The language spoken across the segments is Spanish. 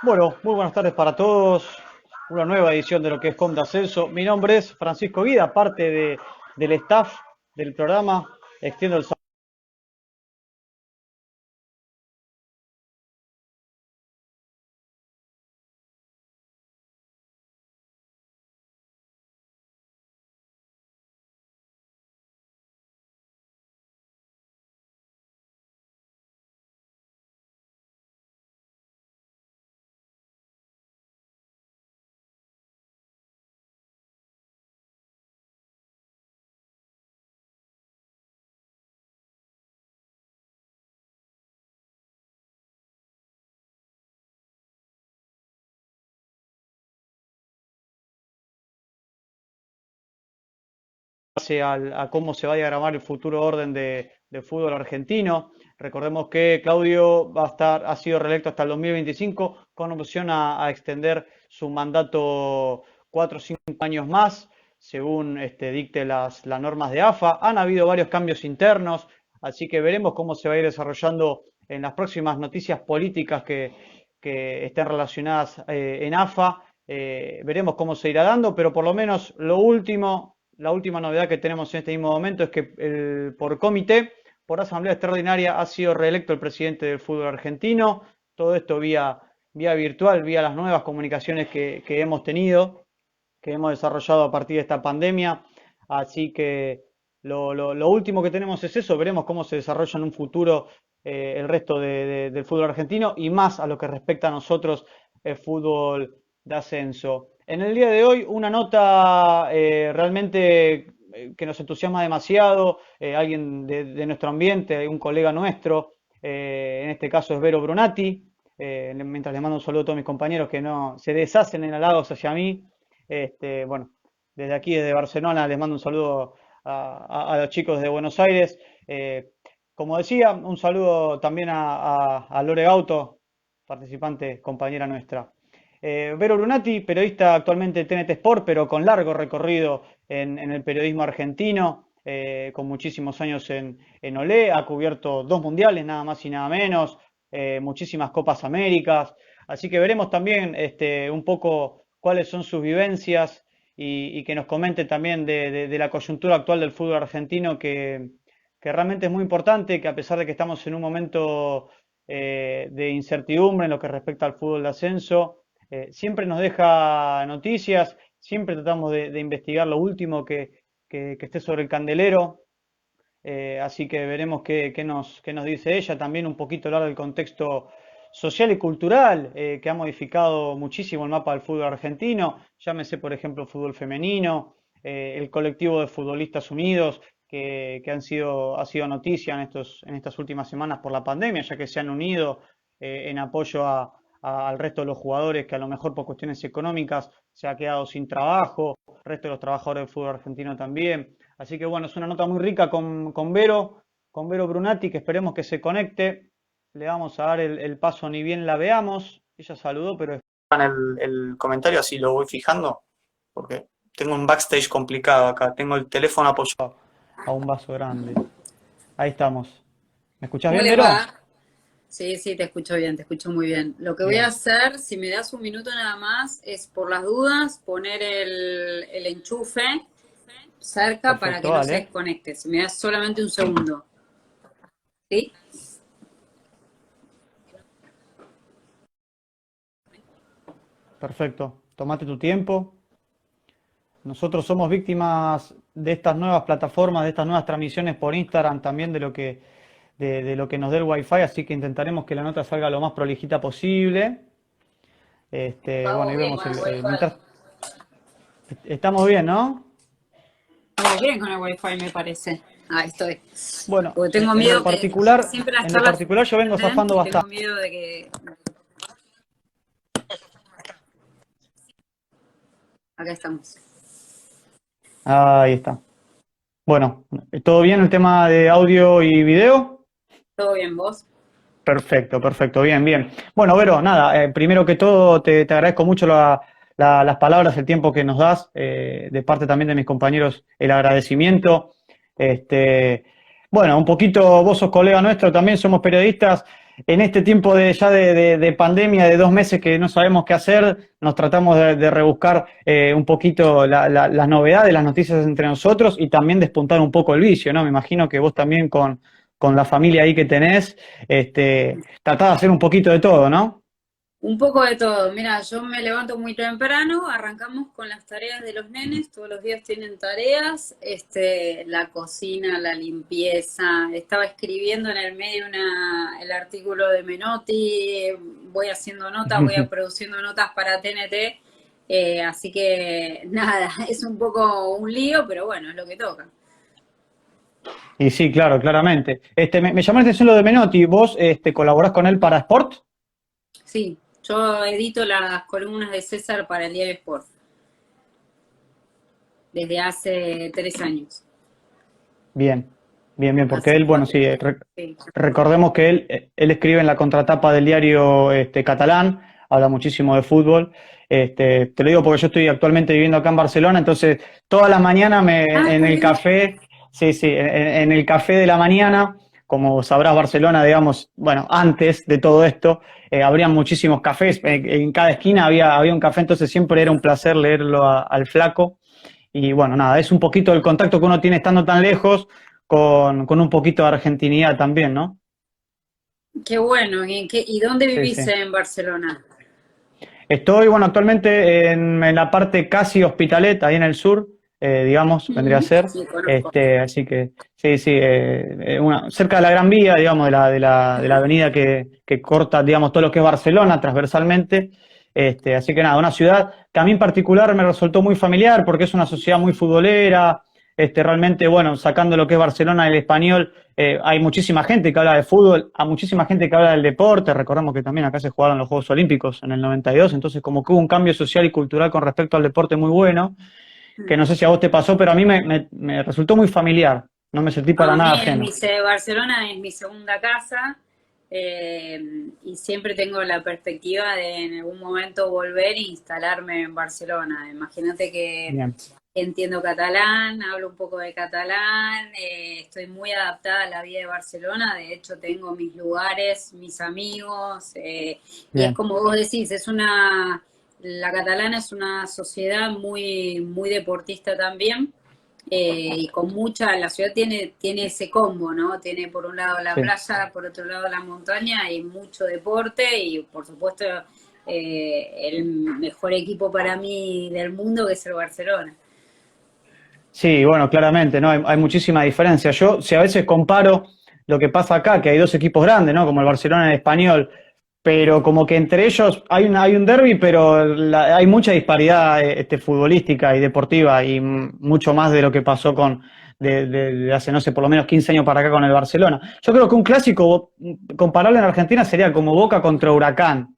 Bueno, muy buenas tardes para todos. Una nueva edición de lo que es Com de Ascenso. Mi nombre es Francisco Guida, parte del staff del programa. Extiendo el saludo a cómo se va a diagramar el futuro orden del fútbol argentino. Recordemos que Claudio ha sido reelecto hasta el 2025 con opción a extender su mandato 4 o 5 años más, según dicte las normas de AFA. Han habido varios cambios internos, así que veremos cómo se va a ir desarrollando en las próximas noticias políticas que estén relacionadas en AFA. Veremos cómo se irá dando, pero por lo menos la última novedad que tenemos en este mismo momento es que por comité, por asamblea extraordinaria, ha sido reelecto el presidente del fútbol argentino. Todo esto vía virtual, vía las nuevas comunicaciones que hemos tenido, que hemos desarrollado a partir de esta pandemia. Así que lo último que tenemos es eso. Veremos cómo se desarrolla en un futuro el resto del fútbol argentino y más a lo que respecta a nosotros, el fútbol de ascenso. En el día de hoy, una nota realmente que nos entusiasma demasiado, alguien de nuestro ambiente, un colega nuestro, en este caso es Vero Brunati. Mientras le mando un saludo a todos mis compañeros que no se deshacen en halagos hacia mí. Bueno, desde aquí, desde Barcelona, les mando un saludo a los chicos de Buenos Aires. Como decía, un saludo también a Lore Gauto, participante, compañera nuestra. Vero Brunati, periodista actualmente de TNT Sport, pero con largo recorrido en el periodismo argentino, con muchísimos años en Olé, ha cubierto 2 mundiales, nada más y nada menos, muchísimas Copas Américas, así que veremos también un poco cuáles son sus vivencias y que nos comente también de la coyuntura actual del fútbol argentino, que realmente es muy importante, que a pesar de que estamos en un momento de incertidumbre en lo que respecta al fútbol de ascenso, siempre nos deja noticias, siempre tratamos de investigar lo último que esté sobre el candelero, así que veremos qué nos dice ella, también un poquito hablar del contexto social y cultural que ha modificado muchísimo el mapa del fútbol argentino, llámese por ejemplo fútbol femenino, el colectivo de futbolistas unidos que ha sido noticia en estas últimas semanas por la pandemia, ya que se han unido en apoyo al resto de los jugadores que a lo mejor por cuestiones económicas se ha quedado sin trabajo, el resto de los trabajadores del fútbol argentino también. Así que bueno, es una nota muy rica con Vero Brunati, que esperemos que se conecte. Le vamos a dar el paso ni bien la veamos. Ella saludó, pero en el comentario así lo voy fijando, porque tengo un backstage complicado acá. Tengo el teléfono apoyado a un vaso grande. Ahí estamos. ¿Me escuchás ¿Cómo bien, les Vero? va? Sí, sí, te escucho bien, te escucho muy bien. Lo que voy a Bien. hacer, si me das un minuto nada más, es por las dudas poner el enchufe cerca para Perfecto, que no se dale. desconecte. Si me das solamente un segundo. ¿Sí? Perfecto. Tómate tu tiempo. Nosotros somos víctimas de estas nuevas plataformas, de estas nuevas transmisiones por Instagram, también de lo que nos dé el Wi-Fi, así que intentaremos que la nota salga lo más prolijita posible. Bueno, Vamos ahí bien vemos con el Wi-Fi. estamos bien, ¿no? Vamos bien con el Wi-Fi, me parece. Ahí estoy. Bueno, Porque tengo en lo miedo que particular, siempre las en lo charlas se particular yo vengo pierden zafando y tengo bastante. miedo de que... Acá estamos. Ahí está. Bueno, ¿todo bien el tema de audio y video? ¿Todo bien, vos? Perfecto, perfecto, bien, bien. Bueno, Vero, nada, primero que todo te agradezco mucho las palabras, el tiempo que nos das, de parte también de mis compañeros, el agradecimiento. Este, bueno, un poquito, vos sos colega nuestro, también somos periodistas, en este tiempo de pandemia de 2 meses que no sabemos qué hacer, nos tratamos de rebuscar un poquito las novedades, las noticias entre nosotros y también despuntar un poco el vicio, ¿no? Me imagino que vos también con la familia ahí que tenés, tratás de hacer un poquito de todo, ¿no? Un poco de todo. Mira, yo me levanto muy temprano, arrancamos con las tareas de los nenes, todos los días tienen tareas, la cocina, la limpieza. Estaba escribiendo en el medio el artículo de Menotti, voy haciendo notas, voy produciendo notas para TNT, así que nada, es un poco un lío, pero bueno, es lo que toca. Y sí, claro, claramente. Me llamó la atención lo de Menotti. ¿Vos colaborás con él para Sport? Sí, yo edito las columnas de César para el Diario Sport desde hace 3 años. Bien, bien, bien, porque Hace él, bueno, sí, 4. Sí. recordemos que él escribe en la contratapa del diario catalán, habla muchísimo de fútbol. Te lo digo porque yo estoy actualmente viviendo acá en Barcelona, entonces toda la mañana Ah, en el café, sí, sí, en el café de la mañana, como sabrás, Barcelona, digamos, bueno, antes de todo esto, habrían muchísimos cafés, en cada esquina había un café, entonces siempre era un placer leerlo al flaco. Y bueno, nada, es un poquito el contacto que uno tiene estando tan lejos con un poquito de argentinidad también, ¿no? qué bueno. ¿Y dónde Sí, vivís sí. en Barcelona? Estoy, bueno, actualmente en la parte casi Hospitalet, ahí en el sur, digamos, vendría a ser. Sí, conozco. Así que, sí, sí, cerca de la Gran Vía, digamos, de la avenida que corta, digamos, todo lo que es Barcelona transversalmente. Así que nada, una ciudad que a mí en particular me resultó muy familiar porque es una sociedad muy futbolera. Realmente, bueno, sacando lo que es Barcelona, el español, hay muchísima gente que habla de fútbol, hay muchísima gente que habla del deporte. Recordemos que también acá se jugaron los Juegos Olímpicos en el 92, entonces como que hubo un cambio social y cultural con respecto al deporte muy bueno, que no sé si a vos te pasó, pero a mí me resultó muy familiar, no me sentí para A nada mí ajeno. Barcelona es mi segunda casa, y siempre tengo la perspectiva de en algún momento volver e instalarme en Barcelona. Imagínate que Bien, entiendo catalán, hablo un poco de catalán, estoy muy adaptada a la vida de Barcelona, de hecho tengo mis lugares, mis amigos, y es bien. como vos decís, la catalana es una sociedad muy, muy deportista también, y con la ciudad tiene ese combo, ¿no? Tiene por un lado la Sí. playa, por otro lado la montaña y mucho deporte y por supuesto el mejor equipo para mí del mundo que es el Barcelona. Sí, bueno, claramente, ¿no? Hay muchísima diferencia. Yo, si a veces comparo lo que pasa acá, que hay dos equipos grandes, ¿no? Como el Barcelona y el Español, pero como que entre ellos hay un derbi, pero hay mucha disparidad futbolística y deportiva y mucho más de lo que pasó de hace, no sé, por lo menos 15 años para acá con el Barcelona. Yo creo que un clásico comparable en Argentina sería como Boca contra Huracán.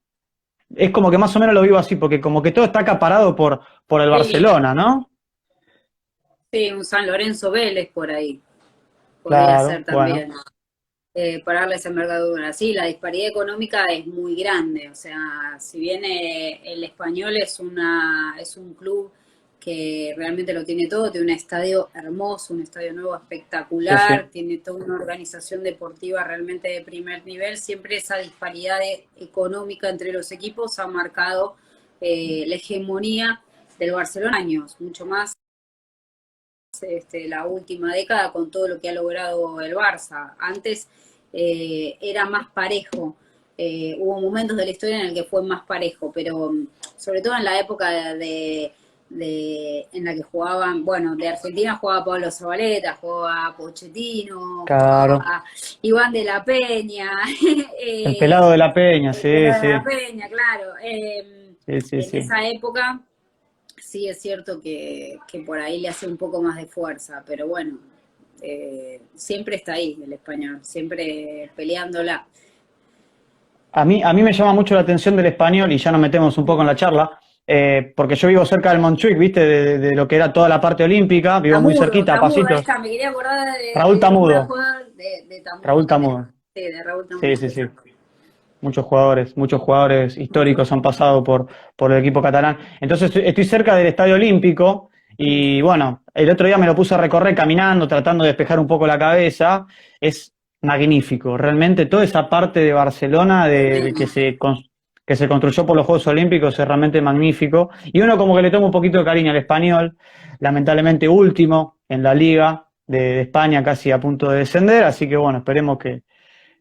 Es como que más o menos lo vivo así, porque como que todo está acaparado por el Sí, Barcelona, ¿no? sí, un San Lorenzo Vélez por ahí, podría Claro, ser bueno. también. Para darle esa envergadura. Sí, la disparidad económica es muy grande, o sea, si bien el Español es un club que realmente lo tiene todo, tiene un estadio hermoso, un estadio nuevo Sí, sí. espectacular, tiene toda una organización deportiva realmente de primer nivel, siempre esa disparidad económica entre los equipos ha marcado la hegemonía del Barcelona años, mucho más la última década con todo lo que ha logrado el Barça. Antes era más parejo. Hubo momentos de la historia en el que fue más parejo, pero sobre todo en la época en la que jugaban, bueno, de Argentina jugaba Pablo Zabaleta, jugaba Pochettino, Claro. jugaba Iván de la Peña, El pelado de la Peña, el sí, Pelado de la sí. Peña, claro. Sí, sí, En sí. esa época sí es cierto que por ahí le hace un poco más de fuerza, pero bueno, siempre está ahí el español, siempre peleándola. A mí me llama mucho la atención del español, y ya nos metemos un poco en la charla, porque yo vivo cerca del Montjuic, ¿viste? De lo que era toda la parte olímpica, vivo muy cerquita, a Tamudo, ahí pasitos. está, me quería acordar Raúl del nombre del Tamudo, jugador de Tamudo Raúl también. Tamudo. Sí, de Raúl Sí, Tamudo, sí, sí. exacto. Muchos jugadores históricos han pasado por el equipo catalán. Entonces estoy cerca del Estadio Olímpico y bueno, el otro día me lo puse a recorrer caminando, tratando de despejar un poco la cabeza. Es magnífico. Realmente toda esa parte de Barcelona de que se construyó por los Juegos Olímpicos es realmente magnífico. Y uno como que le toma un poquito de cariño al Español, lamentablemente último en la Liga de España, casi a punto de descender, así que bueno, esperemos que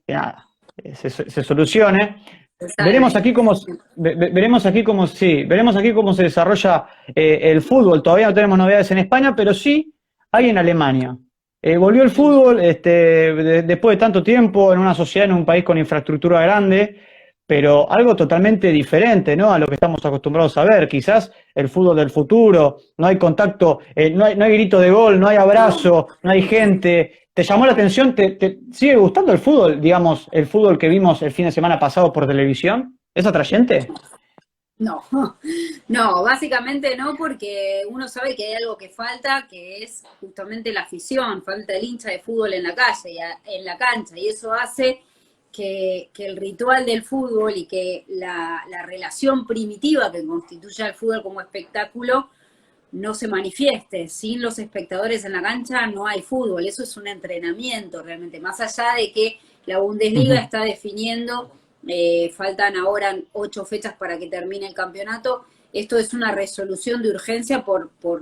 nada, se solucione. Se salve. Veremos aquí cómo se desarrolla el fútbol. Todavía no tenemos novedades en España, pero sí hay en Alemania. Volvió el fútbol después de tanto tiempo en una sociedad, en un país con infraestructura grande, pero algo totalmente diferente, ¿no? A lo que estamos acostumbrados a ver. Quizás el fútbol del futuro, no hay contacto, no hay grito de gol, no hay abrazo, no hay gente. ¿Te llamó la atención? ¿Te sigue gustando el fútbol, digamos, el fútbol que vimos el fin de semana pasado por televisión? ¿Es atrayente? No, no, básicamente no, porque uno sabe que hay algo que falta, que es justamente la afición, falta el hincha de fútbol en la calle, en la cancha, y eso hace que el ritual del fútbol y que la relación primitiva que constituye al fútbol como espectáculo no se manifieste. Sin los espectadores en la cancha no hay fútbol, eso es un entrenamiento realmente, más allá de que la Bundesliga Ujú. está definiendo, faltan ahora 8 fechas para que termine el campeonato. Esto es una resolución de urgencia por por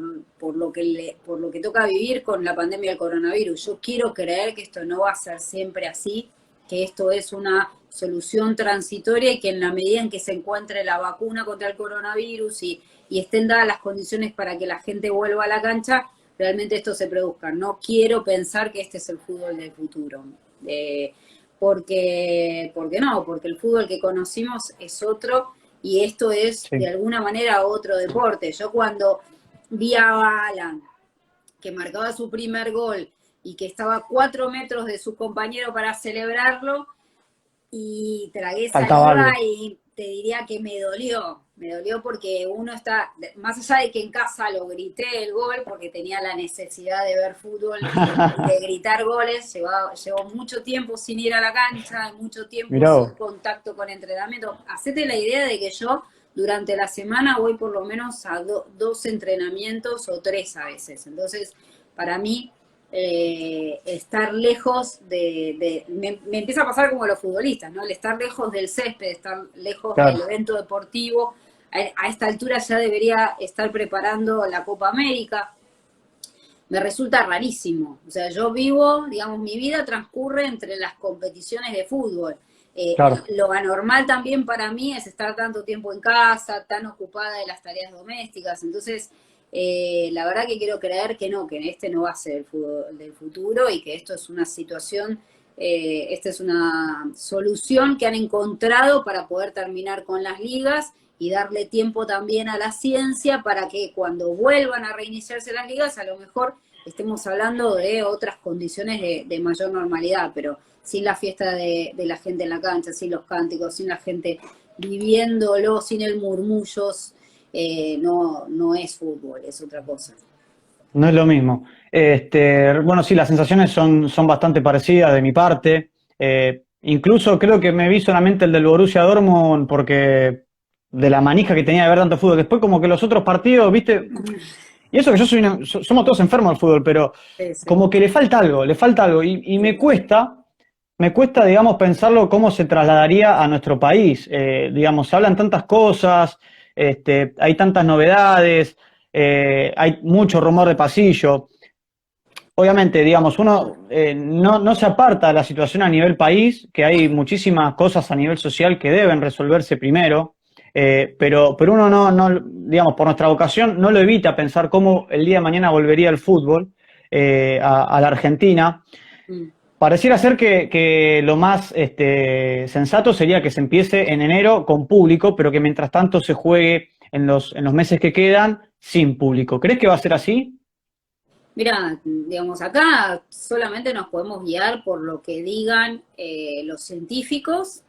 lo que toca vivir con la pandemia del coronavirus. Yo quiero creer que esto no va a ser siempre así, que esto es una solución transitoria y que en la medida en que se encuentre la vacuna contra el coronavirus y estén dadas las condiciones para que la gente vuelva a la cancha, realmente esto se produzca. No quiero pensar que este es el fútbol del futuro. Eh, porque no, porque el fútbol que conocimos es otro y esto es de Sí. alguna manera otro deporte. Yo cuando vi a Alan que marcaba su primer gol y que estaba a 4 metros de su compañero para celebrarlo, y tragué Faltaba saliva algo. y te diría que me dolió porque uno está, más allá de que en casa lo grité el gol porque tenía la necesidad de ver fútbol y de gritar goles, llevó mucho tiempo sin ir a la cancha, mucho tiempo Mirá sin vos. contacto con entrenamiento. Hacete la idea de que yo durante la semana voy por lo menos a 2 entrenamientos o 3 a veces, entonces para mí estar lejos me empieza a pasar como a los futbolistas, ¿no? El estar lejos del césped, estar lejos del Claro. evento deportivo. A esta altura ya debería estar preparando la Copa América. Me resulta rarísimo. O sea, yo vivo, digamos, mi vida transcurre entre las competiciones de fútbol. Claro. Lo anormal también para mí es estar tanto tiempo en casa, tan ocupada de las tareas domésticas. Entonces, la verdad que quiero creer que no, que este no va a ser el fútbol del futuro y que esto es una situación, esta es una solución que han encontrado para poder terminar con las ligas y darle tiempo también a la ciencia para que cuando vuelvan a reiniciarse las ligas, a lo mejor estemos hablando de otras condiciones de mayor normalidad, pero sin la fiesta de la gente en la cancha, sin los cánticos, sin la gente viviéndolo, sin el murmullos, no es fútbol, es otra cosa. No es lo mismo. Bueno, sí, las sensaciones son bastante parecidas de mi parte. Incluso creo que me vi solamente el del Borussia Dortmund porque de la manija que tenía de ver tanto fútbol. Después como que los otros partidos, viste, y eso que yo somos todos enfermos del fútbol, pero Sí, sí. como que le falta algo. Y me cuesta, digamos, pensarlo cómo se trasladaría a nuestro país. Digamos, se hablan tantas cosas, hay tantas novedades, hay mucho rumor de pasillo. Obviamente, digamos, uno no se aparta de la situación a nivel país, que hay muchísimas cosas a nivel social que deben resolverse primero, pero uno digamos, por nuestra vocación, no lo evita pensar cómo el día de mañana volvería el fútbol a la Argentina. Mm. Pareciera ser que lo más sensato sería que se empiece en enero con público, pero que mientras tanto se juegue en los meses que quedan sin público. ¿Crees que va a ser así? Mira, digamos, acá solamente nos podemos guiar por lo que digan los científicos,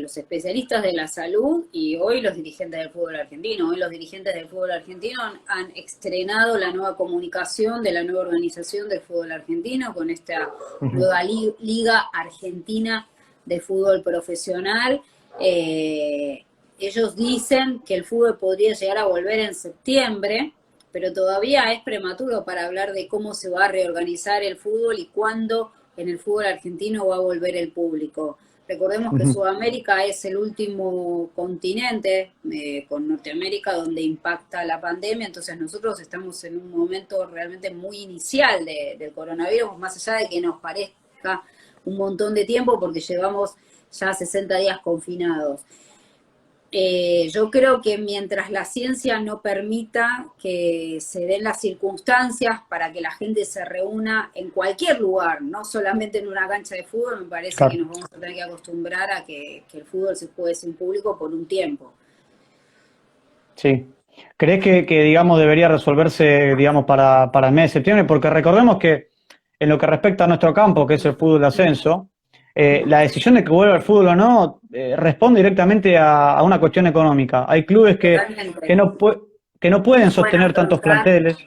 los especialistas de la salud y hoy los dirigentes del fútbol argentino. Hoy los dirigentes del fútbol argentino han estrenado la nueva comunicación de la nueva organización del fútbol argentino con esta Ujú. nueva Liga Argentina de Fútbol Profesional. Ellos dicen que el fútbol podría llegar a volver en septiembre, pero todavía es prematuro para hablar de cómo se va a reorganizar el fútbol y cuándo en el fútbol argentino va a volver el público. Recordemos que Ujú. Sudamérica es el último continente con Norteamérica donde impacta la pandemia, entonces nosotros estamos en un momento realmente muy inicial del coronavirus, más allá de que nos parezca un montón de tiempo porque llevamos ya 60 días confinados. Yo creo que mientras la ciencia no permita que se den las circunstancias para que la gente se reúna en cualquier lugar, no solamente en una cancha de fútbol, me parece que Claro, nos vamos a tener que acostumbrar a que el fútbol se juegue sin público por un tiempo. sí. ¿Crees digamos, debería resolverse, digamos, para el mes de septiembre? Porque recordemos que en lo que respecta a nuestro campo, que es el fútbol de ascenso, la decisión de que vuelva el fútbol o no responde directamente a una cuestión económica. Hay clubes que Totalmente. no, que no pueden No pueden sostener tantos afrontar. planteles. Sí,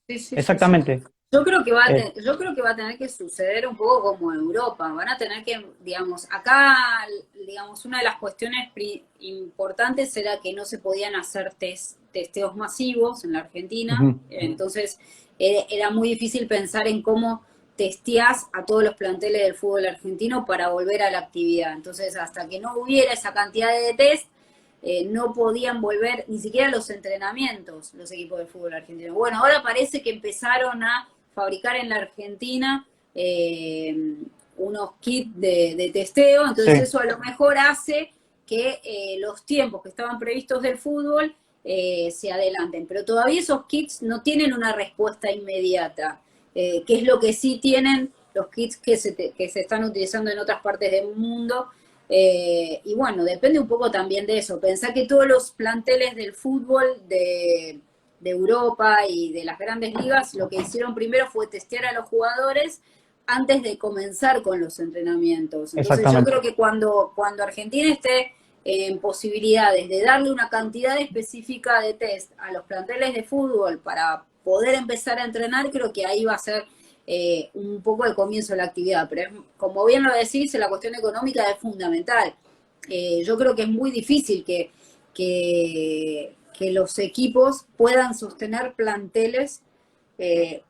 sí, sí, sí. Exactamente. Eh, Yo creo que va a tener que suceder un poco como Europa. Van a tener que, digamos, acá, digamos, una de las cuestiones importantes era que no se podían hacer testeos masivos en la Argentina. ujú, Entonces, era muy difícil pensar en cómo testeás a todos los planteles del fútbol argentino para volver a la actividad. Entonces, hasta que no hubiera esa cantidad de test, no podían volver ni siquiera a los entrenamientos los equipos de fútbol argentino. Bueno, ahora parece que empezaron a fabricar en la Argentina unos kits de testeo, entonces sí, eso a lo mejor hace que los tiempos que estaban previstos del fútbol se adelanten, pero todavía esos kits no tienen una respuesta inmediata, que es lo que sí tienen los kits que se están utilizando en otras partes del mundo, y bueno, depende un poco también de eso. Pensá que todos los planteles del fútbol de Europa y de las grandes ligas, lo que hicieron primero fue testear a los jugadores antes de comenzar con los entrenamientos. Entonces yo exactamente. creo que cuando Argentina esté en posibilidades de darle una cantidad específica de test a los planteles de fútbol para poder empezar a entrenar, creo que ahí va a ser un poco el comienzo de la actividad. Pero como bien lo decís, la cuestión económica es fundamental. Yo creo que es muy difícil que los equipos puedan sostener planteles eh,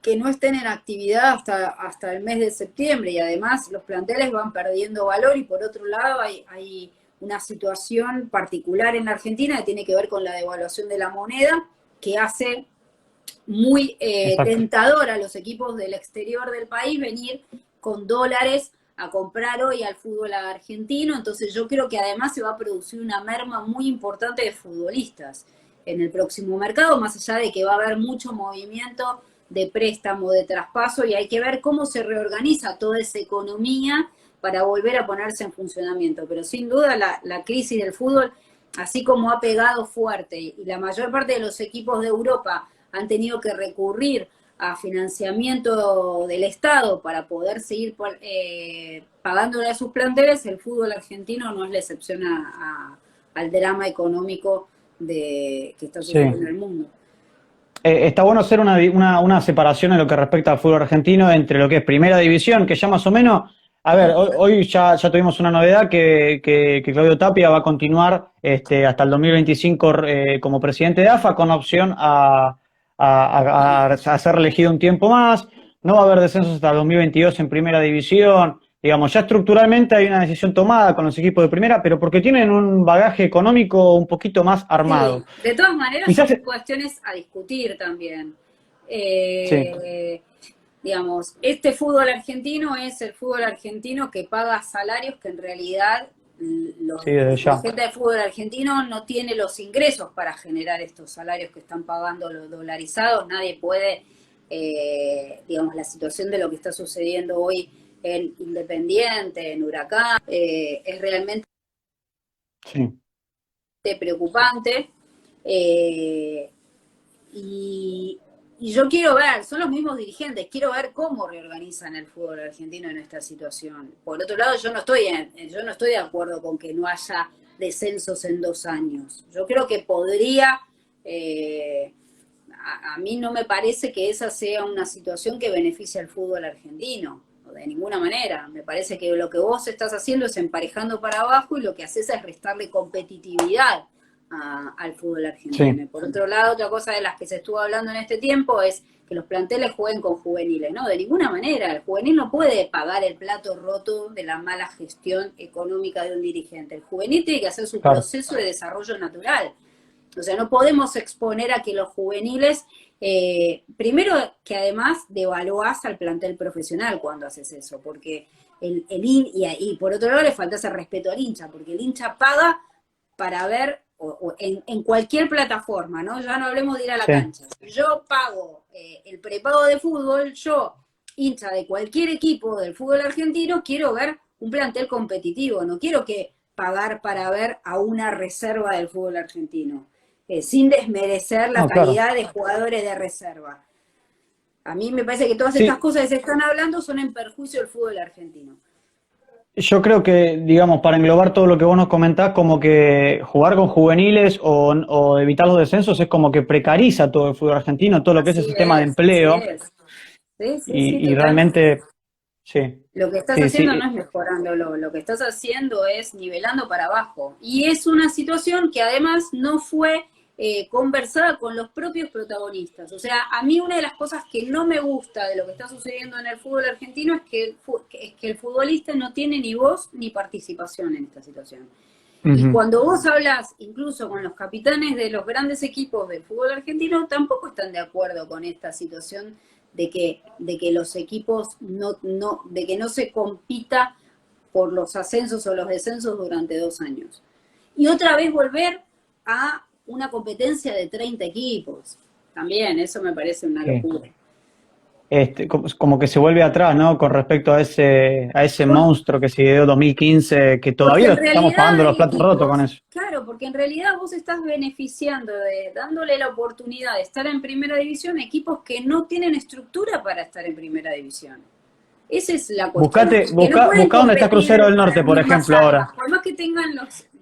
que no estén en actividad hasta el mes de septiembre, y además los planteles van perdiendo valor, y por otro lado hay una situación particular en la Argentina que tiene que ver con la devaluación de la moneda, que hace muy Exacto. tentador a los equipos del exterior del país venir con dólares a comprar hoy al fútbol argentino. Entonces yo creo que además se va a producir una merma muy importante de futbolistas en el próximo mercado, más allá de que va a haber mucho movimiento de préstamo, de traspaso, y hay que ver cómo se reorganiza toda esa economía para volver a ponerse en funcionamiento. Pero sin duda la crisis del fútbol, así como ha pegado fuerte y la mayor parte de los equipos de Europa han tenido que recurrir a financiamiento del Estado para poder seguir pagándole a sus planteles, el fútbol argentino no es la excepción al drama económico que está Sí. sucediendo en el mundo. Está bueno hacer una separación en lo que respecta al fútbol argentino entre lo que es primera división, que ya más o menos, a ver, hoy ya tuvimos una novedad que Claudio Tapia va a continuar hasta el 2025 como presidente de AFA con opción a ser elegido un tiempo más. No va a haber descensos hasta el 2022 en primera división. Digamos, ya estructuralmente hay una decisión tomada con los equipos de primera, pero porque tienen un bagaje económico un poquito más armado. Sí, de todas maneras Quizás, son cuestiones a discutir también. sí, Eh, digamos, este fútbol argentino es el fútbol argentino que paga salarios que en realidad sí, desde la ya. gente de fútbol argentino no tiene los ingresos para generar estos salarios que están pagando los dolarizados. Nadie puede, digamos, la situación de lo que está sucediendo hoy en Independiente, en Huracán, es realmente Sí. preocupante. Eh, y, y yo quiero ver, son los mismos dirigentes, quiero ver cómo reorganizan el fútbol argentino en esta situación. Por otro lado, yo no estoy de acuerdo con que no haya descensos en 2 años. Yo creo que podría, a mí no me parece que esa sea una situación que beneficie al fútbol argentino, de ninguna manera. Me parece que lo que vos estás haciendo es emparejando para abajo, y lo que haces es restarle competitividad al fútbol argentino. Sí, Y por otro lado, otra cosa de las que se estuvo hablando en este tiempo es que los planteles jueguen con juveniles, ¿no? De ninguna manera, el juvenil no puede pagar el plato roto de la mala gestión económica de un dirigente. El juvenil tiene que hacer su Claro. proceso de desarrollo natural. O sea, no podemos exponer a que los juveniles, primero que además devaluás al plantel profesional cuando haces eso, porque y por otro lado le falta ese respeto al hincha, porque el hincha paga para ver o en cualquier plataforma, ¿no? Ya no hablemos de ir a la Sí. cancha. Si yo pago el prepago de fútbol, yo, hincha de cualquier equipo del fútbol argentino, quiero ver un plantel competitivo, no quiero que pagar para ver a una reserva del fútbol argentino, sin desmerecer la No, claro. calidad de jugadores de reserva. A mí me parece que todas estas Sí, cosas que se están hablando son en perjuicio del fútbol argentino. yo creo que, digamos, para englobar todo lo que vos nos comentás, como que jugar con juveniles o evitar los descensos es como que precariza todo el fútbol argentino, todo lo que es el Así sistema de es, así empleo, es. Sí, sí, sí, y totalmente. realmente, sí, Lo que estás sí, haciendo no sí, es mejorándolo, lo que estás haciendo es nivelando para abajo. Y es una situación que además no fue conversada con los propios protagonistas. O sea, a mí una de las cosas que no me gusta de lo que está sucediendo en el fútbol argentino es que el futbolista no tiene ni voz ni participación en esta situación. Y ujú. cuando vos hablas incluso con los capitanes de los grandes equipos del fútbol argentino, tampoco están de acuerdo con esta situación de que los equipos de que no se compita por los ascensos o los descensos durante 2 años. Y otra vez volver a una competencia de 30 equipos. También, eso me parece una Sí. locura. Como que se vuelve atrás, ¿no? Con respecto a ese Por- monstruo que se dio 2015, que Porque todavía lo en estamos realidad pagando los hay platos rotos con equipos, eso. claro, porque en realidad vos estás beneficiando dándole la oportunidad de estar en primera división a equipos que no tienen estructura para estar en primera división. Esa es la cuestión, que no pueden Busca dónde está competir Crucero del con Norte, las por mismas ejemplo, ahora. armas.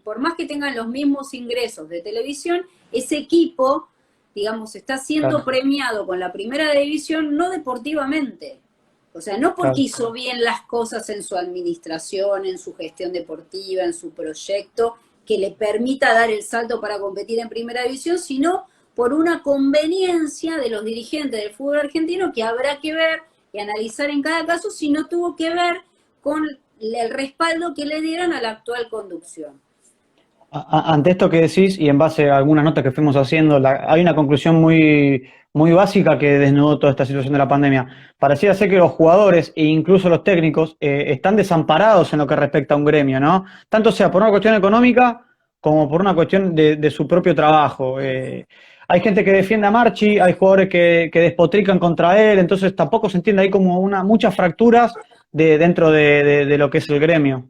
Por más que tengan los mismos ingresos de televisión, ese equipo, digamos, está siendo Claro, premiado con la primera división no deportivamente. O sea, no porque claro. hizo bien las cosas en su administración, en su gestión deportiva, en su proyecto, que le permita dar el salto para competir en primera división, sino por una conveniencia de los dirigentes del fútbol argentino que habrá que ver y analizar en cada caso si no tuvo que ver con el respaldo que le dieron a la actual conducción. Ante esto que decís, y en base a algunas notas que fuimos haciendo, hay una conclusión muy básica que desnudó toda esta situación de la pandemia. Parecía ser que los jugadores e incluso los técnicos están desamparados en lo que respecta a un gremio, ¿no? Tanto sea por una cuestión económica como por una cuestión de su propio trabajo. Hay gente que defiende a Marchi, hay jugadores que despotrican contra él, entonces tampoco se entiende ahí como muchas fracturas dentro de lo que es el gremio.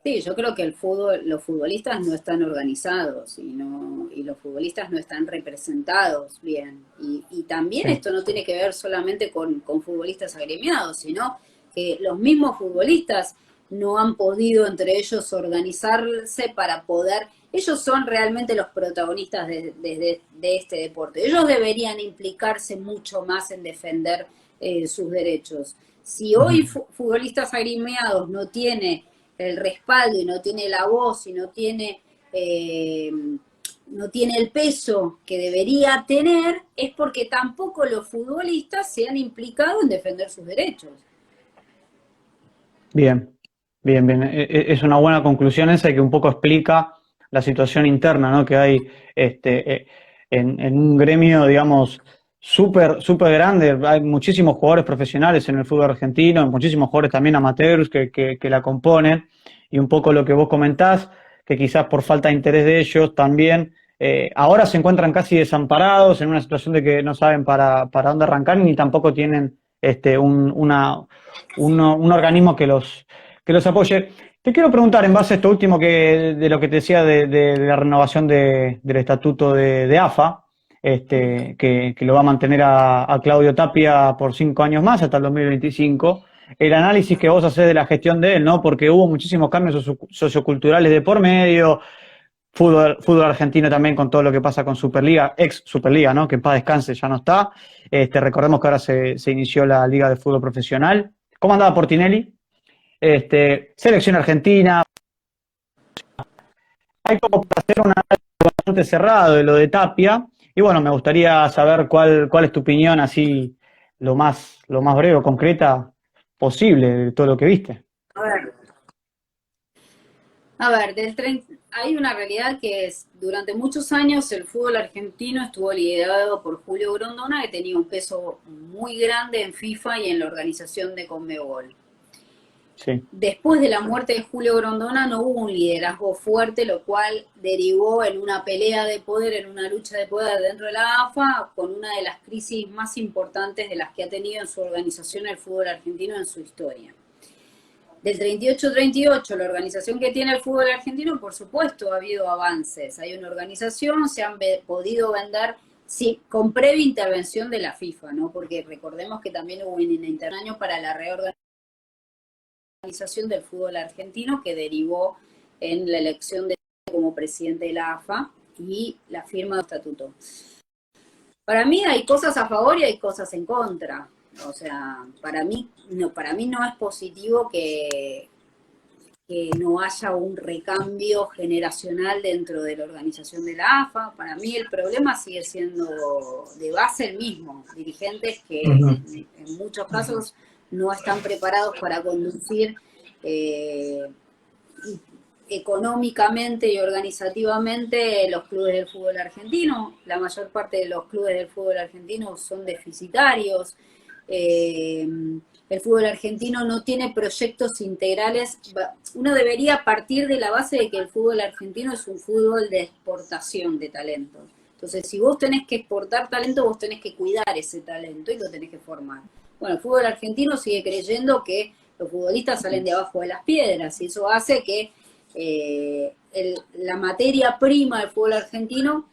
Sí, yo creo que el fútbol, los futbolistas no están organizados y los futbolistas no están representados bien. Y también Sí. esto no tiene que ver solamente con futbolistas agremiados, sino que los mismos futbolistas no han podido entre ellos organizarse para poder, ellos son realmente los protagonistas de este deporte. Ellos deberían implicarse mucho más en defender sus derechos. Si hoy Ujú. futbolistas agremiados el respaldo y no tiene la voz y no tiene el peso que debería tener, es porque tampoco los futbolistas se han implicado en defender sus derechos. Bien, bien. Es una buena conclusión esa y que un poco explica la situación interna, ¿no? Que hay en un gremio, digamos, súper grande. Hay muchísimos jugadores profesionales en el fútbol argentino, muchísimos jugadores también amateurs que la componen. Y un poco lo que vos comentás, que quizás por falta de interés de ellos también, ahora se encuentran casi desamparados en una situación de que no saben para dónde arrancar ni tampoco tienen un organismo que los apoye. Te quiero preguntar, en base a esto último de lo que te decía de la renovación del estatuto de AFA, que lo va a mantener a Claudio Tapia por 5 años más, hasta el 2025. El análisis que vos hacés de la gestión de él, ¿no? Porque hubo muchísimos cambios socioculturales de por medio, fútbol argentino también con todo lo que pasa con Superliga, ex Superliga, ¿no? Que en paz descanse, ya no está. Recordemos que ahora se inició la Liga de Fútbol Profesional. ¿Cómo andaba Portinelli? Selección argentina. Hay como para hacer un análisis bastante cerrado de lo de Tapia Y bueno, me gustaría saber cuál es tu opinión, así lo más breve o concreta posible de todo lo que viste. A ver, a ver, hay una realidad que es, durante muchos años el fútbol argentino estuvo liderado por Julio Grondona, que tenía un peso muy grande en FIFA y en la organización de Conmebol. Sí. Después de la muerte de Julio Grondona no hubo un liderazgo fuerte, lo cual derivó en una pelea de poder, en una lucha de poder dentro de la AFA, con una de las crisis más importantes de las que ha tenido en su organización el fútbol argentino en su historia. Del 38-38, la organización que tiene el fútbol argentino, por supuesto, ha habido avances. Hay una organización, se han podido vender, sí, con previa intervención de la FIFA, ¿no? Porque recordemos que también hubo un interaño para la reorganización del fútbol argentino que derivó en la elección de como presidente de la AFA y la firma de estatuto. Para mí hay cosas a favor y hay cosas en contra. O sea, para mí no es positivo que no haya un recambio generacional dentro de la organización de la AFA. Para mí el problema sigue siendo de base el mismo. Dirigentes que Ujú. en muchos casos no están preparados para conducir económicamente y organizativamente los clubes del fútbol argentino. La mayor parte de los clubes del fútbol argentino son deficitarios. Eh, el fútbol argentino no tiene proyectos integrales. Uno debería partir de la base de que el fútbol argentino es un fútbol de exportación de talentos. Entonces, si vos tenés que exportar talento, vos tenés que cuidar ese talento y lo tenés que formar. Bueno, el fútbol argentino sigue creyendo que los futbolistas salen de abajo de las piedras y eso hace que la materia prima del fútbol argentino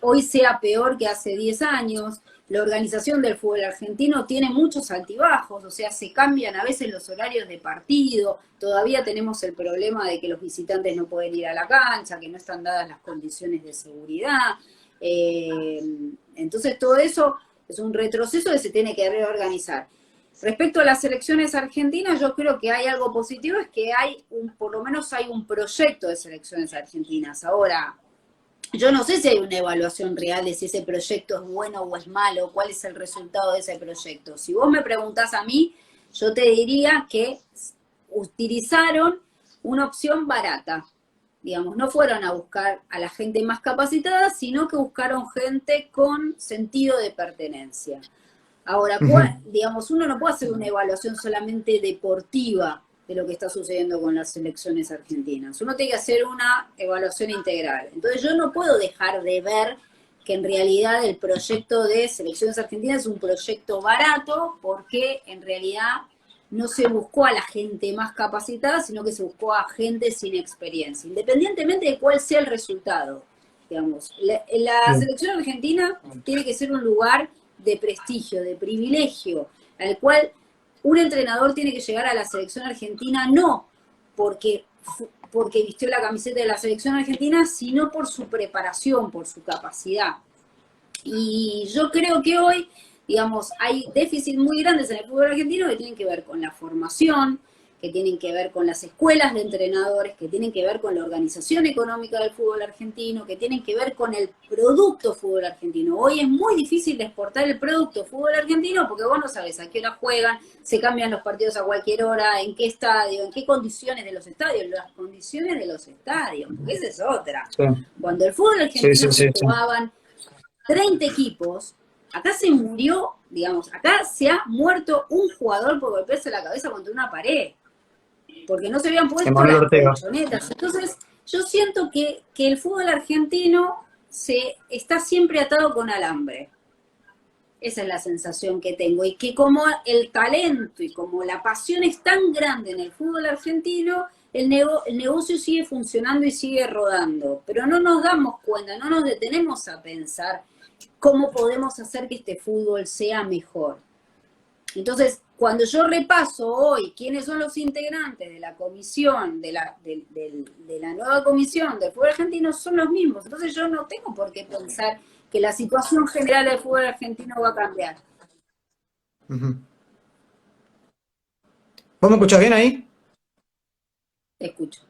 hoy sea peor que hace 10 años. La organización del fútbol argentino tiene muchos altibajos, o sea, se cambian a veces los horarios de partido, todavía tenemos el problema de que los visitantes no pueden ir a la cancha, que no están dadas las condiciones de seguridad. Entonces todo eso es un retroceso que se tiene que reorganizar. Respecto a las selecciones argentinas, yo creo que hay algo positivo, es que por lo menos hay un proyecto de selecciones argentinas. Ahora, yo no sé si hay una evaluación real de si ese proyecto es bueno o es malo, cuál es el resultado de ese proyecto. Si vos me preguntás a mí, yo te diría que utilizaron una opción barata. Digamos, no fueron a buscar a la gente más capacitada, sino que buscaron gente con sentido de pertenencia. Ahora, Ujú. digamos, uno no puede hacer una evaluación solamente deportiva de lo que está sucediendo con las selecciones argentinas. Uno tiene que hacer una evaluación integral. Entonces yo no puedo dejar de ver que en realidad el proyecto de selecciones argentinas es un proyecto barato porque en realidad no se buscó a la gente más capacitada, sino que se buscó a gente sin experiencia, independientemente de cuál sea el resultado. Digamos, la Bien. selección argentina tiene que ser un lugar de prestigio, de privilegio, al cual un entrenador tiene que llegar a la selección argentina no porque, porque vistió la camiseta de la selección argentina, sino por su preparación, por su capacidad. Y yo creo que hoy, digamos, hay déficits muy grandes en el fútbol argentino que tienen que ver con la formación, que tienen que ver con las escuelas de entrenadores, que tienen que ver con la organización económica del fútbol argentino, que tienen que ver con el producto fútbol argentino. Hoy es muy difícil de exportar el producto fútbol argentino porque vos no sabés a qué hora juegan, se cambian los partidos a cualquier hora, en qué estadio, en qué condiciones de los estadios, las condiciones de los estadios, porque esa es otra. Sí, Cuando el fútbol sí, sí, argentino se sí, sí. jugaban 30 equipos, acá se murió, digamos, acá se ha muerto un jugador por golpearse la cabeza contra una pared, porque no se habían puesto Emanuel las Ortega. colchonetas. Entonces, yo siento que el fútbol argentino está siempre atado con alambre. Esa es la sensación que tengo. Y que como el talento y como la pasión es tan grande en el fútbol argentino, el negocio sigue funcionando y sigue rodando. Pero no nos damos cuenta, no nos detenemos a pensar cómo podemos hacer que este fútbol sea mejor. Entonces, cuando yo repaso hoy quiénes son los integrantes de la comisión, de la nueva comisión del fútbol argentino, son los mismos. Entonces yo no tengo por qué pensar que la situación general del fútbol argentino va a cambiar. Ujú. ¿Vos me escuchás bien ahí? Te escucho.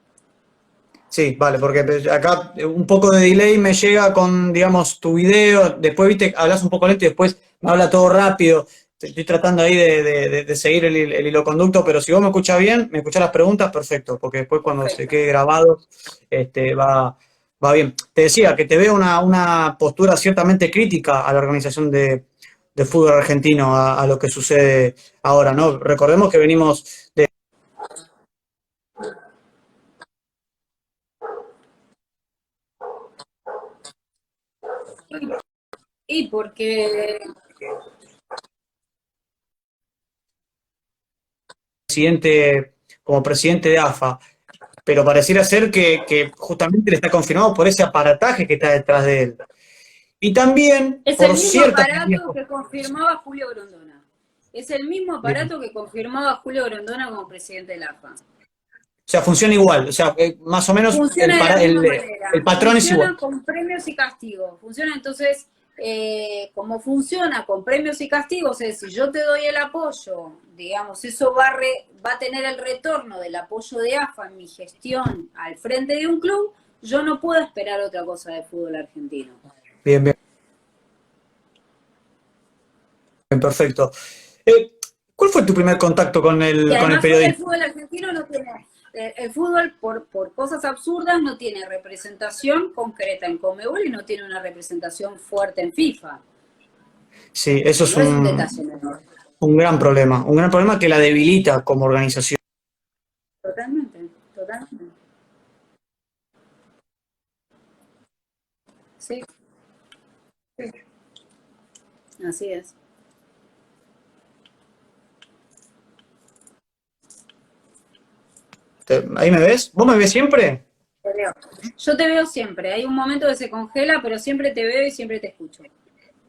Sí. Sí, vale, porque acá un poco de delay me llega con, digamos, tu video, después, viste, hablas un poco lento y después me habla todo rápido. Estoy tratando ahí de seguir el hilo conducto, pero si vos me escuchás bien, me escuchás las preguntas, perfecto, porque después cuando se Perfecto. quede grabado, va bien. Te decía que te veo una postura ciertamente crítica a la organización de fútbol argentino, a lo que sucede ahora, ¿no? Recordemos que venimos de Y porque presidente, como presidente de AFA. Pero pareciera ser que justamente le está confirmado por ese aparataje que está detrás de él. Y también es el por mismo ciertas aparato que confirmaba Julio Grondona. Es el mismo bien. aparato que confirmaba Julio Grondona como presidente de la AFA. O sea, funciona igual, o sea, más o menos Funciona de la misma el manera, patrón es igual. funciona con premios y castigos, funciona entonces, como funciona con premios y castigos, es si yo te doy el apoyo, digamos, eso va a tener el retorno del apoyo de AFA en mi gestión al frente de un club, yo no puedo esperar otra cosa del fútbol argentino. Bien, bien, bien, perfecto. ¿Cuál fue tu primer contacto con Y con el además hoy el periodismo? fútbol argentino no tiene, el fútbol por cosas absurdas no tiene representación concreta en Conmebol y no tiene una representación fuerte en FIFA, Sí, eso que es no es un detalle menor. un gran problema que la debilita como organización. Totalmente, totalmente. Sí, sí, así es. ¿Ahí me ves? ¿Vos me ves siempre? Te veo. Yo te veo siempre, hay un momento que se congela, pero siempre te veo y siempre te escucho.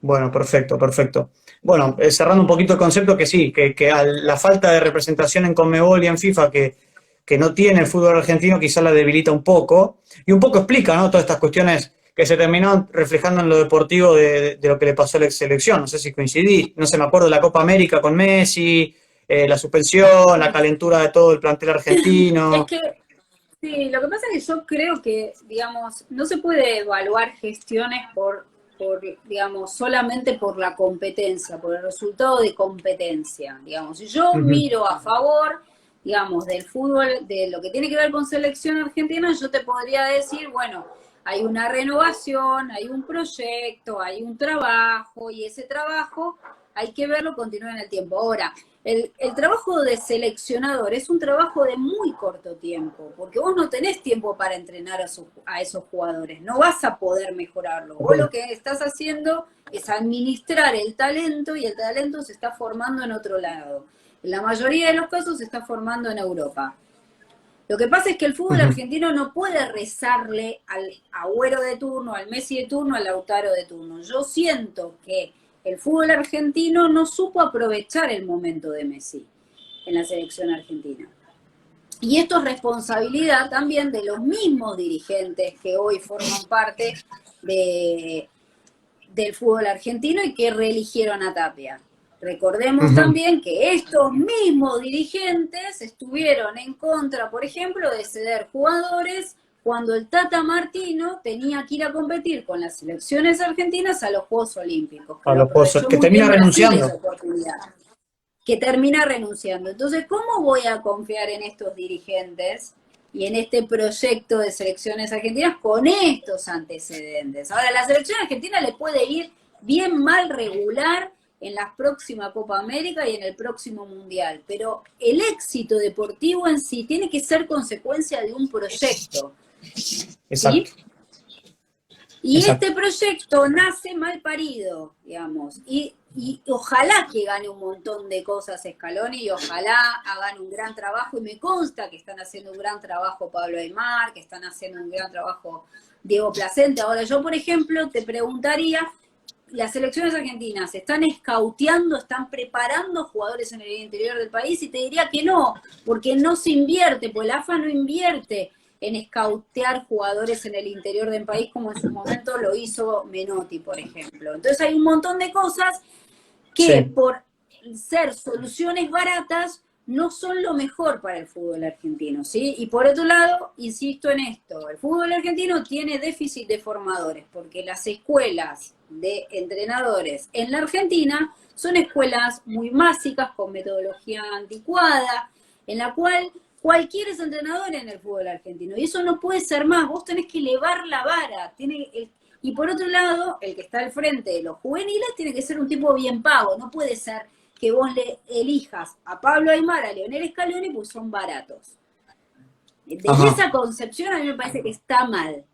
Bueno, perfecto, perfecto. Bueno, cerrando un poquito el concepto, que sí, que a la falta de representación en Conmebol y en FIFA que no tiene el fútbol argentino quizá la debilita un poco, y un poco explica, ¿no? Todas estas cuestiones que se terminaron reflejando en lo deportivo de lo que le pasó a la selección. No sé si coincidí, no sé, me acuerdo de la Copa América con Messi, la suspensión, la Sí. calentura de todo el plantel Es argentino. que, sí, lo que pasa es que yo creo que, digamos, no se puede evaluar gestiones digamos, solamente por la competencia, por el resultado de competencia, digamos. Si yo Ujú. miro a favor, digamos, del fútbol, de lo que tiene que ver con selección argentina, yo te podría decir, bueno, hay una renovación, hay un proyecto, hay un trabajo, y ese trabajo hay que verlo continuar en el tiempo. Ahora, el trabajo de seleccionador es un trabajo de muy corto tiempo, porque vos no tenés tiempo para entrenar a esos jugadores, no vas a poder mejorarlo. Vos lo que estás haciendo es administrar el talento y el talento se está formando en otro lado. En la mayoría de los casos se está formando en Europa. Lo que pasa es que el fútbol Ujú. argentino no puede rezarle al Agüero de turno, al Messi de turno, al Lautaro de turno. Yo siento que el fútbol argentino no supo aprovechar el momento de Messi en la selección argentina. Y esto es responsabilidad también de los mismos dirigentes que hoy forman parte de, del fútbol argentino y que reeligieron a Tapia. Recordemos Ujú. también que estos mismos dirigentes estuvieron en contra, por ejemplo, de ceder jugadores cuando el Tata Martino tenía que ir a competir con las selecciones argentinas a los Juegos Olímpicos, que A lo los pozos, aprovechó que muy bien termina Brasil esa renunciando. oportunidad, que termina renunciando. Entonces, ¿cómo voy a confiar en estos dirigentes y en este proyecto de selecciones argentinas con estos antecedentes? Ahora, la selección argentina le puede ir bien, mal, regular en la próxima Copa América y en el próximo Mundial, pero el éxito deportivo en sí tiene que ser consecuencia de un proyecto, ¿sí? Exacto, Y exacto. este proyecto nace mal parido, digamos, y ojalá que gane un montón de cosas Scaloni y ojalá hagan un gran trabajo, y me consta que están haciendo un gran trabajo Pablo Aymar, que están haciendo un gran trabajo Diego Placente. Ahora yo, por ejemplo, te preguntaría, las selecciones argentinas están escauteando, están preparando jugadores en el interior del país, y te diría que no, porque no se invierte, pues la AFA no invierte en escautear jugadores en el interior del país como en su momento lo hizo Menotti, por ejemplo. Entonces hay un montón de cosas que Sí. por ser soluciones baratas no son lo mejor para el fútbol argentino, ¿sí? Y por otro lado, insisto en esto, el fútbol argentino tiene déficit de formadores, porque las escuelas de entrenadores en la Argentina son escuelas muy básicas, con metodología anticuada, en la cual cualquiera es entrenador en el fútbol argentino, y eso no puede ser más, vos tenés que elevar la vara, y por otro lado, el que está al frente de los juveniles tiene que ser un tipo bien pago, no puede ser que vos le elijas a Pablo Aimar, a Leonel Scaloni, pues son baratos. Desde Ajá. esa concepción a mí me parece que está mal.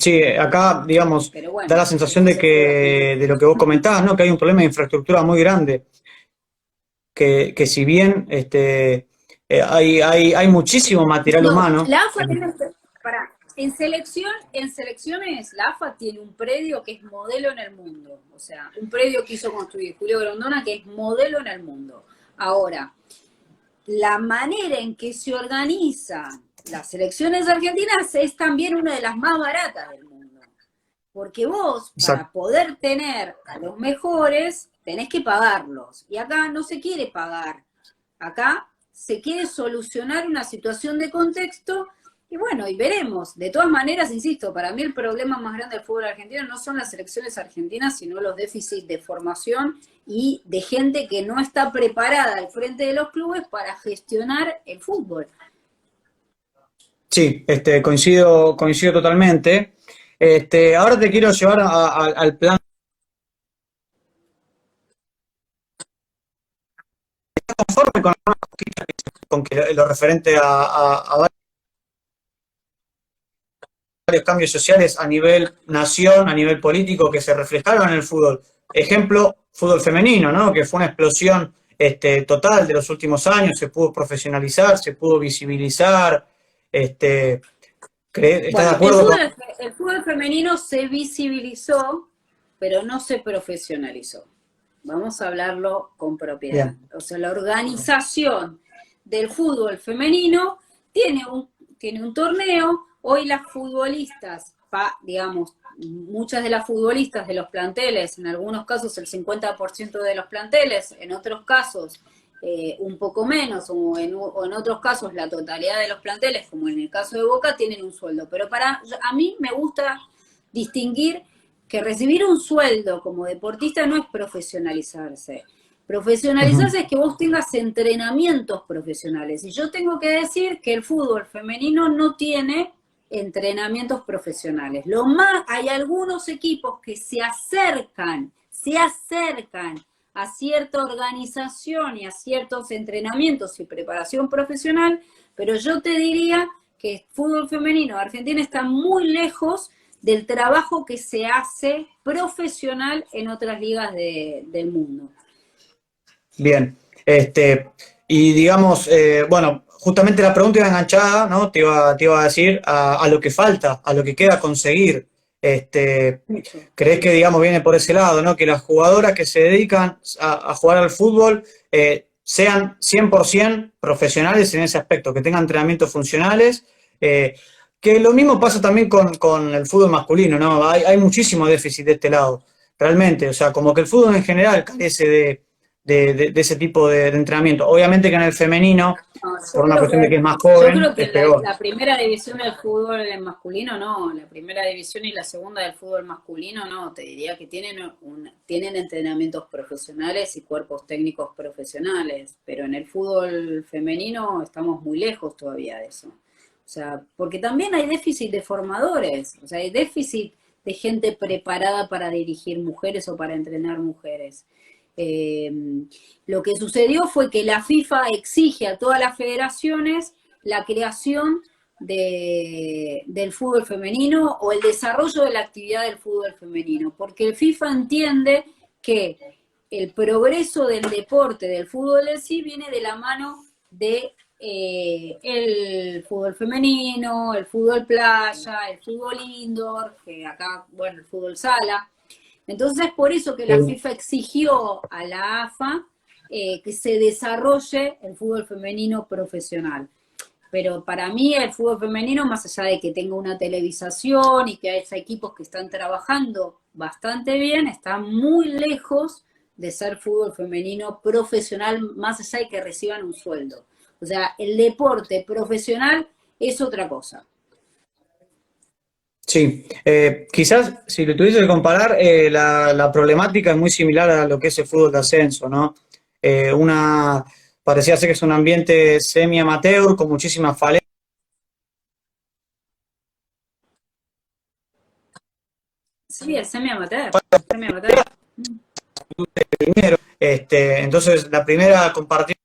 Sí, acá, digamos, Pero da bueno, la sensación eso de se puede que, arreglar. de lo que vos comentabas, ¿no? Que hay un problema de infraestructura muy grande, que si bien hay muchísimo material No, humano, la AFA tiene, para, en selecciones, la AFA tiene un predio que es modelo en el mundo. O sea, un predio que hizo construir Julio Grondona que es modelo en el mundo. Ahora, la manera en que se organizan las selecciones argentinas es también una de las más baratas del mundo. Porque vos, exacto. para poder tener a los mejores, tenés que pagarlos. Y acá no se quiere pagar. Acá se quiere solucionar una situación de contexto y bueno, y veremos. De todas maneras, insisto, para mí el problema más grande del fútbol argentino no son las selecciones argentinas, sino los déficits de formación y de gente que no está preparada al frente de los clubes para gestionar el fútbol. Sí, coincido totalmente. Ahora te quiero llevar al plan conforme con que lo referente a varios cambios sociales a nivel nación, a nivel político, que se reflejaron en el fútbol. Ejemplo, fútbol femenino, ¿no? Que fue una explosión total de los últimos años, se pudo profesionalizar, se pudo visibilizar. Este, ¿Estás de Bueno, acuerdo con...? el fútbol femenino se visibilizó, pero no se profesionalizó. Vamos a hablarlo con propiedad. Bien, O sea, la organización del fútbol femenino tiene un torneo. Hoy las futbolistas, digamos, muchas de las futbolistas de los planteles, en algunos casos el 50% de los planteles, en otros casos un poco menos, o en otros casos la totalidad de los planteles, como en el caso de Boca, tienen un sueldo. Pero a mí me gusta distinguir que recibir un sueldo como deportista no es profesionalizarse. ujú, Profesionalizarse es que vos tengas entrenamientos profesionales. Y yo tengo que decir que el fútbol femenino no tiene entrenamientos profesionales. Hay algunos equipos que se acercan a cierta organización y a ciertos entrenamientos y preparación profesional, pero yo te diría que el fútbol femenino de Argentina está muy lejos del trabajo que se hace profesional en otras ligas del mundo. bien. Y digamos, bueno, justamente la pregunta iba enganchada, ¿no? Te iba a decir a lo que falta, a lo que queda conseguir. Este, Mucho. ¿Crees que, digamos, viene por ese lado, ¿no? Que las jugadoras que se dedican a jugar al fútbol sean 100% profesionales en ese aspecto, que tengan entrenamientos funcionales. eh, que lo mismo pasa también con el fútbol masculino, ¿no? Hay muchísimo déficit de este lado, realmente. O sea, como que el fútbol en general carece de ese tipo de entrenamiento. Obviamente que en el femenino, No, por una cuestión de que es más joven, yo creo que es peor. la primera división del fútbol masculino no, la primera división y la segunda del fútbol masculino no, te diría que tienen entrenamientos profesionales y cuerpos técnicos profesionales, pero en el fútbol femenino estamos muy lejos todavía de eso. O sea, porque también hay déficit de formadores, o sea, hay déficit de gente preparada para dirigir mujeres o para entrenar mujeres. Eh, lo que sucedió fue que la FIFA exige a todas las federaciones la creación del fútbol femenino o el desarrollo de la actividad del fútbol femenino, porque el FIFA entiende que el progreso del deporte, del fútbol en sí, viene de la mano de el fútbol femenino, el fútbol playa, el fútbol indoor, que acá, bueno, el fútbol sala. Entonces, es por eso que la Sí. FIFA exigió a la AFA que se desarrolle el fútbol femenino profesional. Pero para mí el fútbol femenino, más allá de que tenga una televisación y que haya equipos que están trabajando bastante bien, está muy lejos de ser fútbol femenino profesional, más allá de que reciban un sueldo. O sea, el deporte profesional es otra cosa. Sí, quizás si lo tuviese que comparar, la problemática es muy similar a lo que es el fútbol de ascenso, ¿no? Una parecía ser que es un ambiente semi-amateur con muchísimas falencias Sí, el semi-amateur. Semi-amateur. de dinero. Entonces, la primera comparativa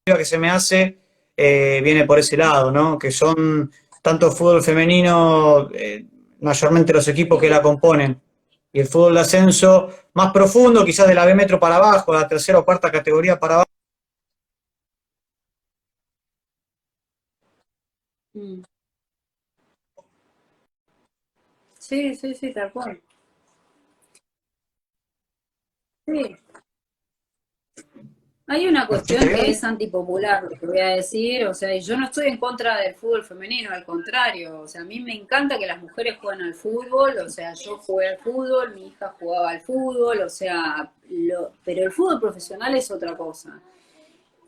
que se me hace viene por ese lado, ¿no? Que son tanto fútbol femenino, mayormente los equipos que la Sí. componen, y el fútbol de ascenso más profundo, quizás de la B Metro para abajo, la tercera o cuarta categoría para abajo. Mm. Sí, sí, sí, tal cual. Sí. Hay una ¿Me escuchaste cuestión que bien? es antipopular, lo que voy a decir, o sea, y yo no estoy en contra del fútbol femenino, al contrario, o sea, a mí me encanta que las mujeres jueguen al fútbol, o sea, yo jugué al fútbol, mi hija jugaba al fútbol, o sea, pero el fútbol profesional es otra cosa.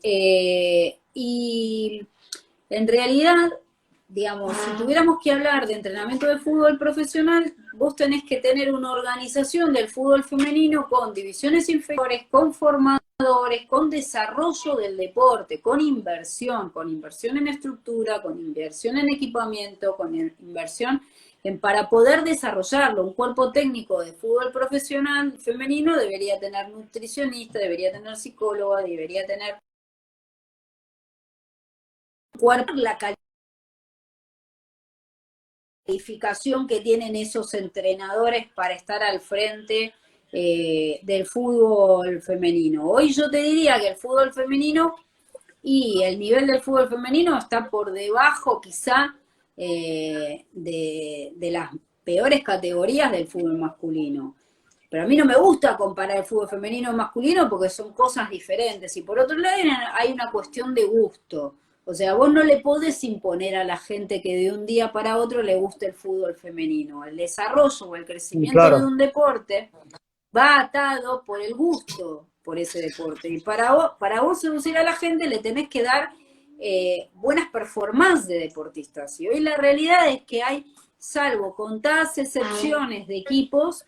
Y en realidad, digamos, si tuviéramos que hablar de entrenamiento de fútbol profesional, vos tenés que tener una organización del fútbol femenino con divisiones inferiores, con formadores, con desarrollo del deporte, con inversión en estructura, con inversión en equipamiento, con inversión para poder desarrollarlo. Un cuerpo técnico de fútbol profesional femenino debería tener nutricionista, debería tener psicóloga, debería tener cuerpo, la calificación que tienen esos entrenadores para estar al frente del fútbol femenino. Hoy yo te diría que el fútbol femenino y el nivel del fútbol femenino está por debajo quizá de las peores categorías del fútbol masculino. Pero a mí no me gusta comparar el fútbol femenino y masculino porque son cosas diferentes. Y por otro lado hay una cuestión de gusto. O sea, vos no le podés imponer a la gente que de un día para otro le guste el fútbol femenino. El desarrollo o el Y crecimiento de claro, un deporte va atado por el gusto por ese deporte. Y para vos seducir a la gente le tenés que dar buenas performances de deportistas. Y hoy la realidad es que hay, salvo contadas excepciones de equipos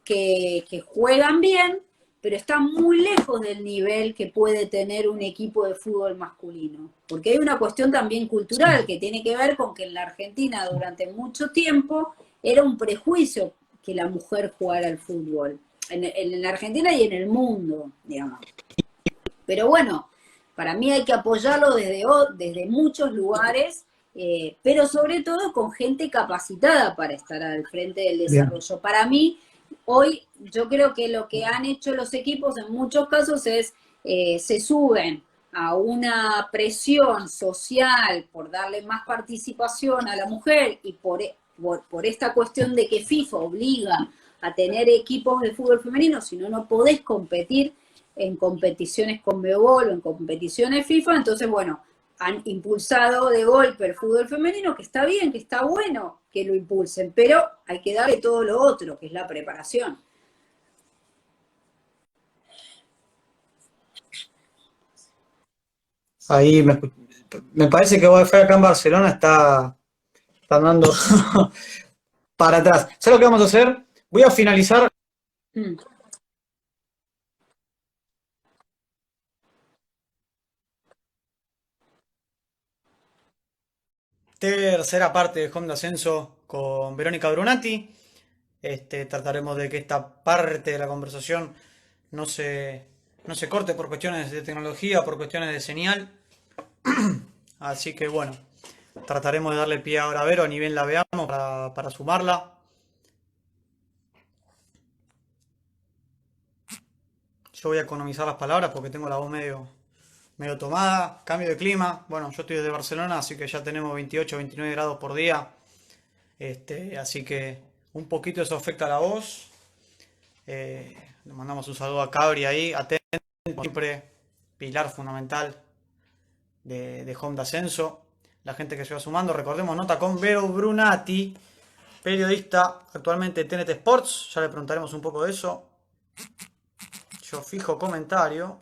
que juegan bien, pero están muy lejos del nivel que puede tener un equipo de fútbol masculino. Porque hay una cuestión también cultural que tiene que ver con que en la Argentina durante mucho tiempo era un prejuicio que la mujer jugara al fútbol. En la Argentina y en el mundo, digamos. Pero bueno, para mí hay que apoyarlo desde muchos lugares, pero sobre todo con gente capacitada para estar al frente del bien. desarrollo. Para mí, hoy yo creo que lo que han hecho los equipos en muchos casos es, se suben a una presión social por darle más participación a la mujer y por esta cuestión de que FIFA obliga a tener equipos de fútbol femenino, si no, no podés competir en competiciones con Conmebol o en competiciones FIFA, entonces, bueno, han impulsado de golpe el fútbol femenino, que está bien, que está bueno que lo impulsen, pero hay que darle todo lo otro, que es la preparación. Ahí me parece que Wi-Fi acá en Barcelona está andando para atrás. ¿Sabes lo que vamos a hacer? Voy a finalizar Mm. tercera parte de Home de Ascenso con Verónica Brunati. Trataremos de que esta parte de la conversación no se, no se corte por cuestiones de tecnología, por cuestiones de señal. Así que bueno, trataremos de darle pie ahora a Vero, ni bien la veamos, para sumarla. Yo voy a economizar las palabras porque tengo la voz medio tomada. Cambio de clima. Bueno, yo estoy desde Barcelona, así que ya tenemos 28, 29 grados por día. Así que un poquito eso afecta a la voz. Le mandamos un saludo a Cabri ahí, atento, siempre, pilar fundamental de Home de Ascenso, la gente que se va sumando. Recordemos, nota con Vero Brunati, periodista actualmente de TNT Sports. Ya le preguntaremos un poco de eso. Yo fijo comentario.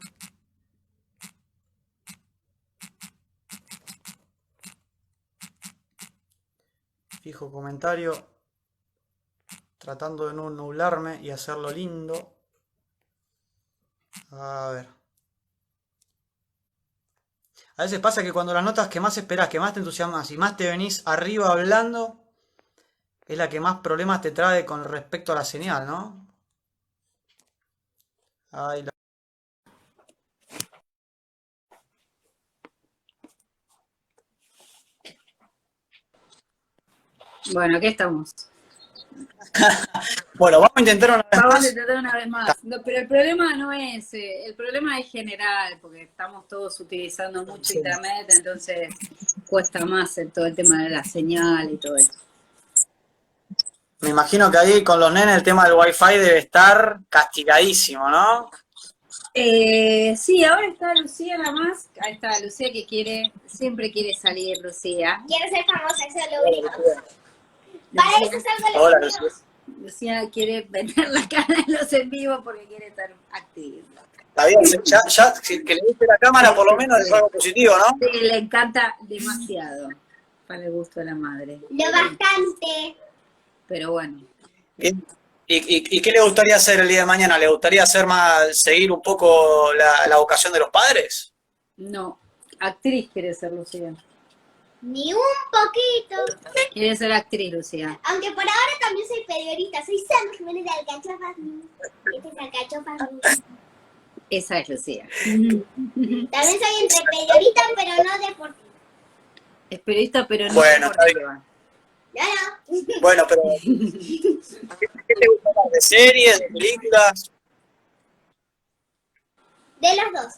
Fijo comentario. Tratando de no nublarme y hacerlo lindo. A ver. A veces pasa que cuando las notas que más esperás, que más te entusiasmas y más te venís arriba hablando, es la que más problemas te trae con respecto a la señal, ¿no? Ahí la- Bueno, aquí estamos. Bueno, vamos a intentar una vez Vamos a más. intentar una vez más. No, pero el problema no es, el problema es general, porque estamos todos utilizando mucho Sí. internet, entonces cuesta más todo el tema de la señal y todo eso. Me imagino que ahí con los nenes el tema del wifi debe estar castigadísimo, ¿no? Sí, ahora está Lucía nada más. Ahí está Lucía que siempre quiere salir, Lucía. Quiero ser famosa, eso es lo único. Para eso salgo a Hola, los Lucía. videos. Lucía quiere vender la cara en los en vivo porque quiere estar activa. Está bien, ya que le guste la cámara por lo menos es algo positivo, ¿no? Sí, le encanta demasiado para el gusto de la madre. Lo bastante. Pero bueno. Bien. ¿Y qué le gustaría hacer el día de mañana? ¿Le gustaría hacer más, seguir un poco la vocación de los padres? No, actriz quiere ser Lucía. Ni un poquito. Quiere ser actriz, Lucía. Aunque por ahora también soy periodista. Soy Sam Jiménez de Alcachofas. Este es Alcachofas. Esa es Lucía. También soy entre periodista, pero no deportiva. Es periodista, pero no Bueno, está deportiva. No. Bueno, pero ¿qué te gusta más? ¿De series, de películas? De los dos.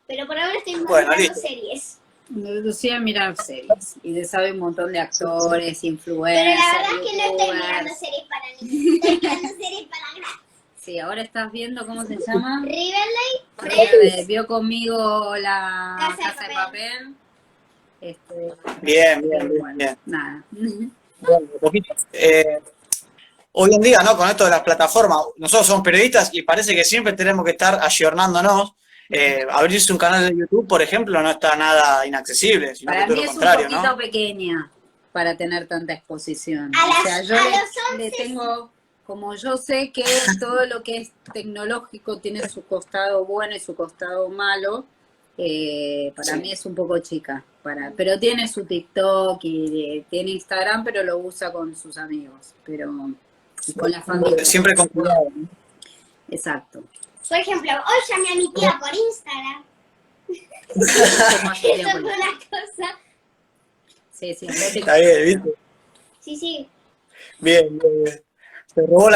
Pero por ahora estoy Bueno, mirando listo. series. Lucía mira series y le sabe un montón de actores, Pero influencers. la verdad es que no estoy youtubers. mirando series para niños. Estoy mirando series para grandes. Sí, ahora estás viendo, ¿cómo se llama? Riverdale. Vio conmigo la Casa Casa de de Papel. Papel. Bien, Bueno, bien. nada. Bueno, un poquito. Hoy en día, ¿no? Con esto de las plataformas, nosotros somos periodistas y parece que siempre tenemos que estar ayornándonos. Abrirse un canal de YouTube, por ejemplo, no está nada inaccesible, sino que Para todo mí lo es un contrario, poquito ¿no? pequeña para tener tanta exposición. A O sea, las- yo a le, los le 11 tengo, como yo sé que todo lo que es tecnológico tiene su costado bueno y su costado malo, para Sí. mí es un poco chica. Pero tiene su TikTok y tiene Instagram, pero lo usa con sus amigos, pero con la familia. Siempre con cuidado, ¿no? Exacto. Por ejemplo, hoy llamé a mi tía por Instagram. Más Eso tiempo. fue una cosa. Sí, sí. Está bien, ¿viste? Sí, sí. Bien. Se robó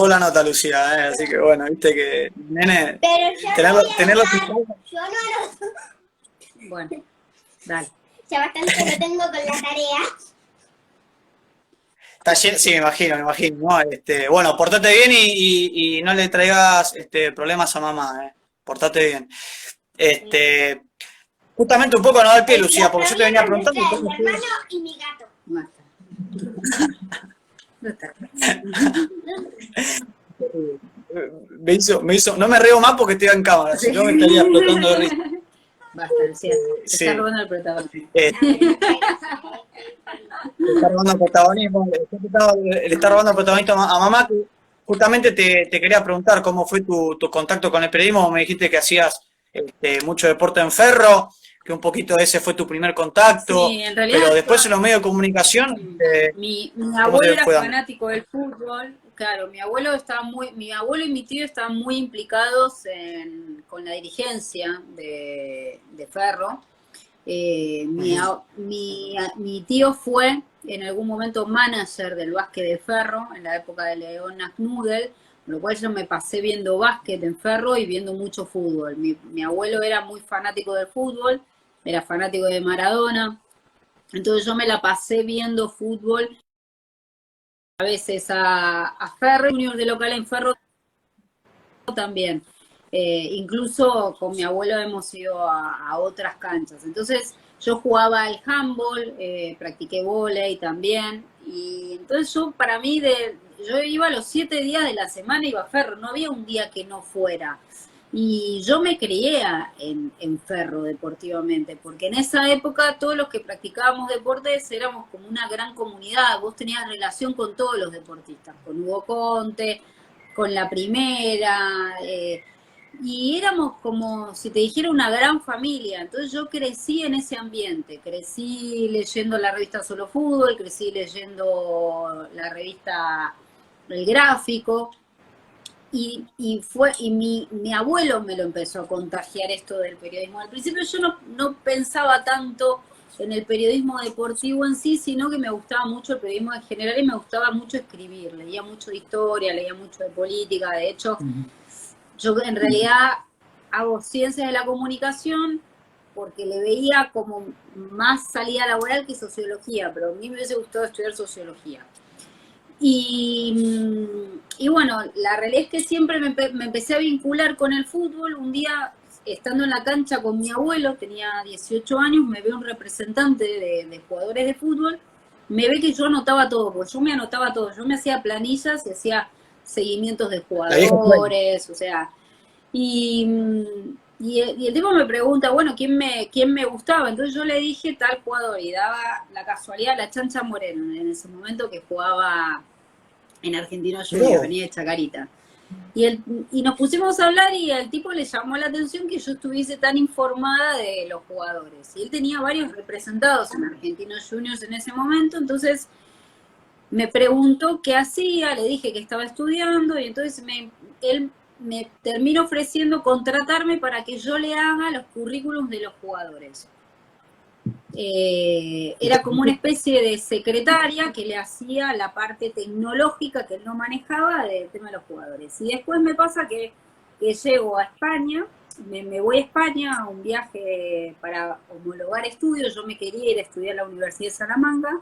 la nota, Lucía, ¿eh? Así que bueno, viste que, nene, Pero yo tenerlo, no voy a tenerlo anotar. Yo no anoto. Bueno, dale. Ya bastante lo tengo con la tarea. está lleno, sí, me imagino, ¿no? Bueno, portate bien y no le traigas problemas a mamá, ¿eh? Portate bien. Justamente un poco no da el pie, Lucía, porque yo te venía preguntando. Mi hermano y mi gato. No está. No está. No me río más porque estoy en cámara, si no me estaría explotando de risa. Basta, Lucía. Te Sí. está robando el protagonismo. Le está robando protagonismo, le está robando protagonismo a mamá, que justamente te quería preguntar cómo fue tu contacto con el periodismo. Me dijiste que hacías mucho deporte en ferro, que un poquito ese fue tu primer contacto, Sí, en realidad, pero después en los medios de comunicación, mi ¿cómo abuelo te era fue dando? fanático del fútbol. Claro, mi abuelo y mi tío estaban muy implicados con la dirigencia de Ferro. Mi tío fue en algún momento manager del básquet de Ferro en la época de Leona Knudel, con lo cual yo me pasé viendo básquet en Ferro y viendo mucho fútbol. Mi abuelo era muy fanático del fútbol, era fanático de Maradona, entonces yo me la pasé viendo fútbol a veces a Ferro, Junior de local en Ferro también. Incluso con mi abuelo hemos ido a otras canchas. Entonces yo jugaba al handball, practiqué vóley también. Y entonces para mí, yo iba los 7 días de la semana, iba a Ferro, no había un día que no fuera. Y yo me creía en Ferro deportivamente, porque en esa época todos los que practicábamos deportes éramos como una gran comunidad. Vos tenías relación con todos los deportistas, con Hugo Conte, con la primera, y éramos como, si te dijera, una gran familia. Entonces yo crecí en ese ambiente, crecí leyendo la revista Solo Fútbol, crecí leyendo la revista El Gráfico, y mi abuelo me lo empezó a contagiar esto del periodismo. Al principio yo no pensaba tanto en el periodismo deportivo en sí, sino que me gustaba mucho el periodismo en general y me gustaba mucho escribir. Leía mucho de historia, leía mucho de política. De hecho, yo en realidad hago ciencias de la comunicación porque le veía como más salida laboral que sociología, pero a mí me hubiese gustado estudiar sociología. Y bueno, la realidad es que siempre me empecé a vincular con el fútbol. Un día, estando en la cancha con mi abuelo, tenía 18 años, me ve un representante de jugadores de fútbol, me ve que yo anotaba todo, porque yo me anotaba todo, yo me hacía planillas y hacía seguimientos de jugadores, o sea, y el tipo me pregunta, bueno, ¿quién me gustaba? Entonces yo le dije tal jugador y daba la casualidad la Chancha Moreno en ese momento, que jugaba en Argentino Juniors, venía de Chacarita. Y nos pusimos a hablar y al tipo le llamó la atención que yo estuviese tan informada de los jugadores. Y él tenía varios representados en Argentino Juniors en ese momento, entonces me preguntó qué hacía, le dije que estaba estudiando y entonces él me terminó ofreciendo contratarme para que yo le haga los currículums de los jugadores. Era como una especie de secretaria que le hacía la parte tecnológica que él no manejaba del tema de los jugadores. Y después me pasa que llego a España, me voy a España a un viaje para homologar estudios. Yo me quería ir a estudiar a la Universidad de Salamanca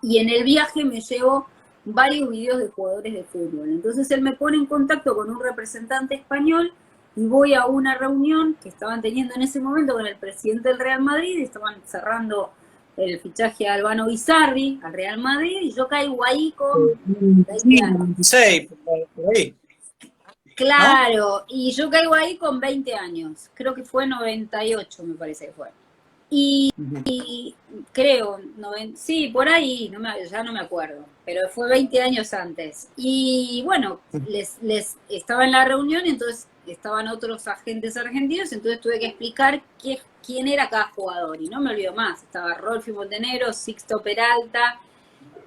y en el viaje me llevo varios videos de jugadores de fútbol. Entonces él me pone en contacto con un representante español y voy a una reunión que estaban teniendo en ese momento con el presidente del Real Madrid, y estaban cerrando el fichaje de Albano Bizarri al Real Madrid, y yo caigo ahí con 20 años. 96, por ahí. Claro, ¿no? Y yo caigo ahí con 20 años, creo que fue 98, me parece que fue. Y creo, sí, por ahí, ya no me acuerdo, pero fue 20 años antes. Y bueno, les estaba en la reunión, entonces estaban otros agentes argentinos, entonces tuve que explicar quién era cada jugador, y no me olvido más. Estaba Rolfi Montenegro, Sixto Peralta,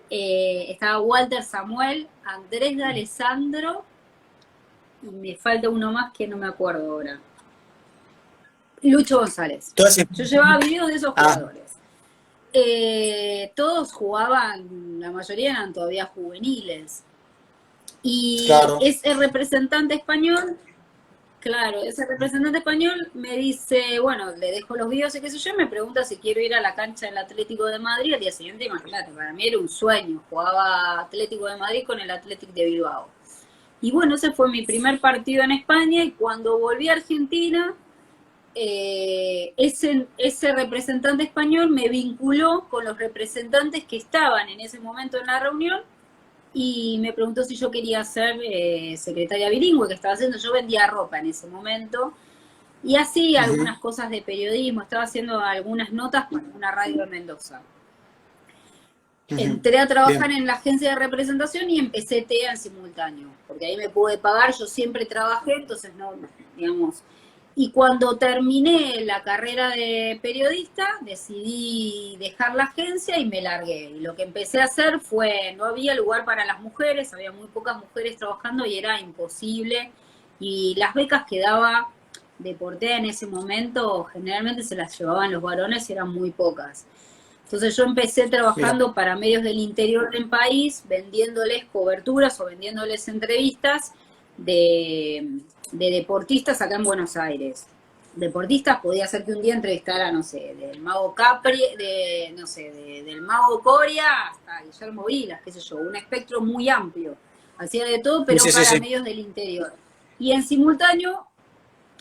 estaba Walter Samuel, Andrés de Alessandro, y me falta uno más que no me acuerdo ahora. Lucho González. Yo llevaba videos de esos jugadores. Todos jugaban, la mayoría eran todavía juveniles. Y claro, ese representante español me dice, bueno, le dejo los videos y qué sé yo, me pregunta si quiero ir a la cancha del Atlético de Madrid. Al día siguiente, imagínate, para mí era un sueño. Jugaba Atlético de Madrid con el Atlético de Bilbao. Y bueno, ese fue mi primer partido en España, y cuando volví a Argentina, ese representante español me vinculó con los representantes que estaban en ese momento en la reunión y me preguntó si yo quería ser secretaria bilingüe, que estaba haciendo. Yo vendía ropa en ese momento y hacía algunas cosas de periodismo, estaba haciendo algunas notas para una radio de Mendoza. Entré a trabajar en la agencia de representación y empecé TEA en simultáneo, porque ahí me pude pagar. Yo siempre trabajé, entonces no, digamos. Y cuando terminé la carrera de periodista, decidí dejar la agencia y me largué. Y lo que empecé a hacer fue, no había lugar para las mujeres, había muy pocas mujeres trabajando y era imposible. Y las becas que daba Deportea en ese momento, generalmente se las llevaban los varones y eran muy pocas. Entonces yo empecé trabajando para medios del interior del país, vendiéndoles coberturas o vendiéndoles entrevistas de deportistas acá en Buenos Aires. Deportistas, podía ser que un día entrevistara, no sé, del Mago Capri, del Mago Coria hasta Guillermo Vilas, qué sé yo, un espectro muy amplio. Hacía de todo, pero para medios del interior. Y en simultáneo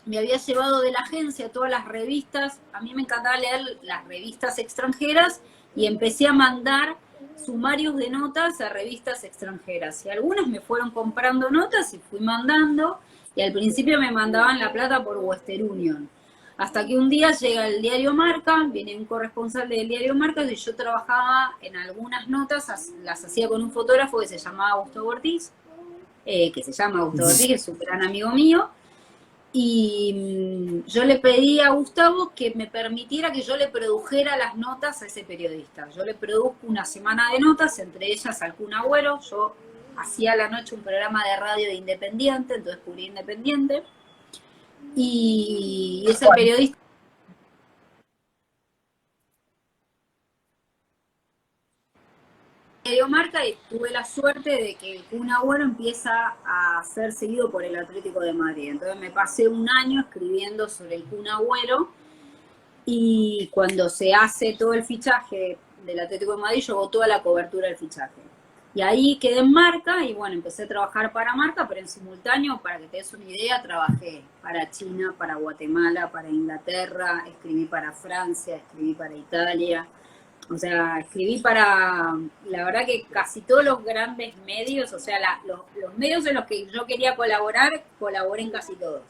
me había llevado de la agencia todas las revistas, a mí me encantaba leer las revistas extranjeras y empecé a mandar sumarios de notas a revistas extranjeras. Y algunas me fueron comprando notas y fui mandando, y al principio me mandaban la plata por Western Union. Hasta que un día llega el diario Marca, viene un corresponsal del diario Marca, y yo trabajaba en algunas notas, las hacía con un fotógrafo que se llamaba Gustavo Ortiz, que se llama Gustavo Ortiz, que es un gran amigo mío, y yo le pedí a Gustavo que me permitiera que yo le produjera las notas a ese periodista. Yo le produjo una semana de notas, entre ellas al Kun Agüero. Yo hacía a la noche un programa de radio de Independiente, entonces cubría Independiente, y ese periodista Diario Marca, y tuve la suerte de que el Kun Agüero empieza a ser seguido por el Atlético de Madrid. Entonces me pasé un año escribiendo sobre el Kun Agüero, y cuando se hace todo el fichaje del Atlético de Madrid, yo hago toda la cobertura del fichaje. Y ahí quedé en Marca, y bueno, empecé a trabajar para Marca, pero en simultáneo, para que te des una idea, trabajé para China, para Guatemala, para Inglaterra, escribí para Francia, escribí para Italia. O sea, escribí para, la verdad que casi todos los grandes medios, o sea, los medios en los que yo quería colaborar, colaboré en casi todos.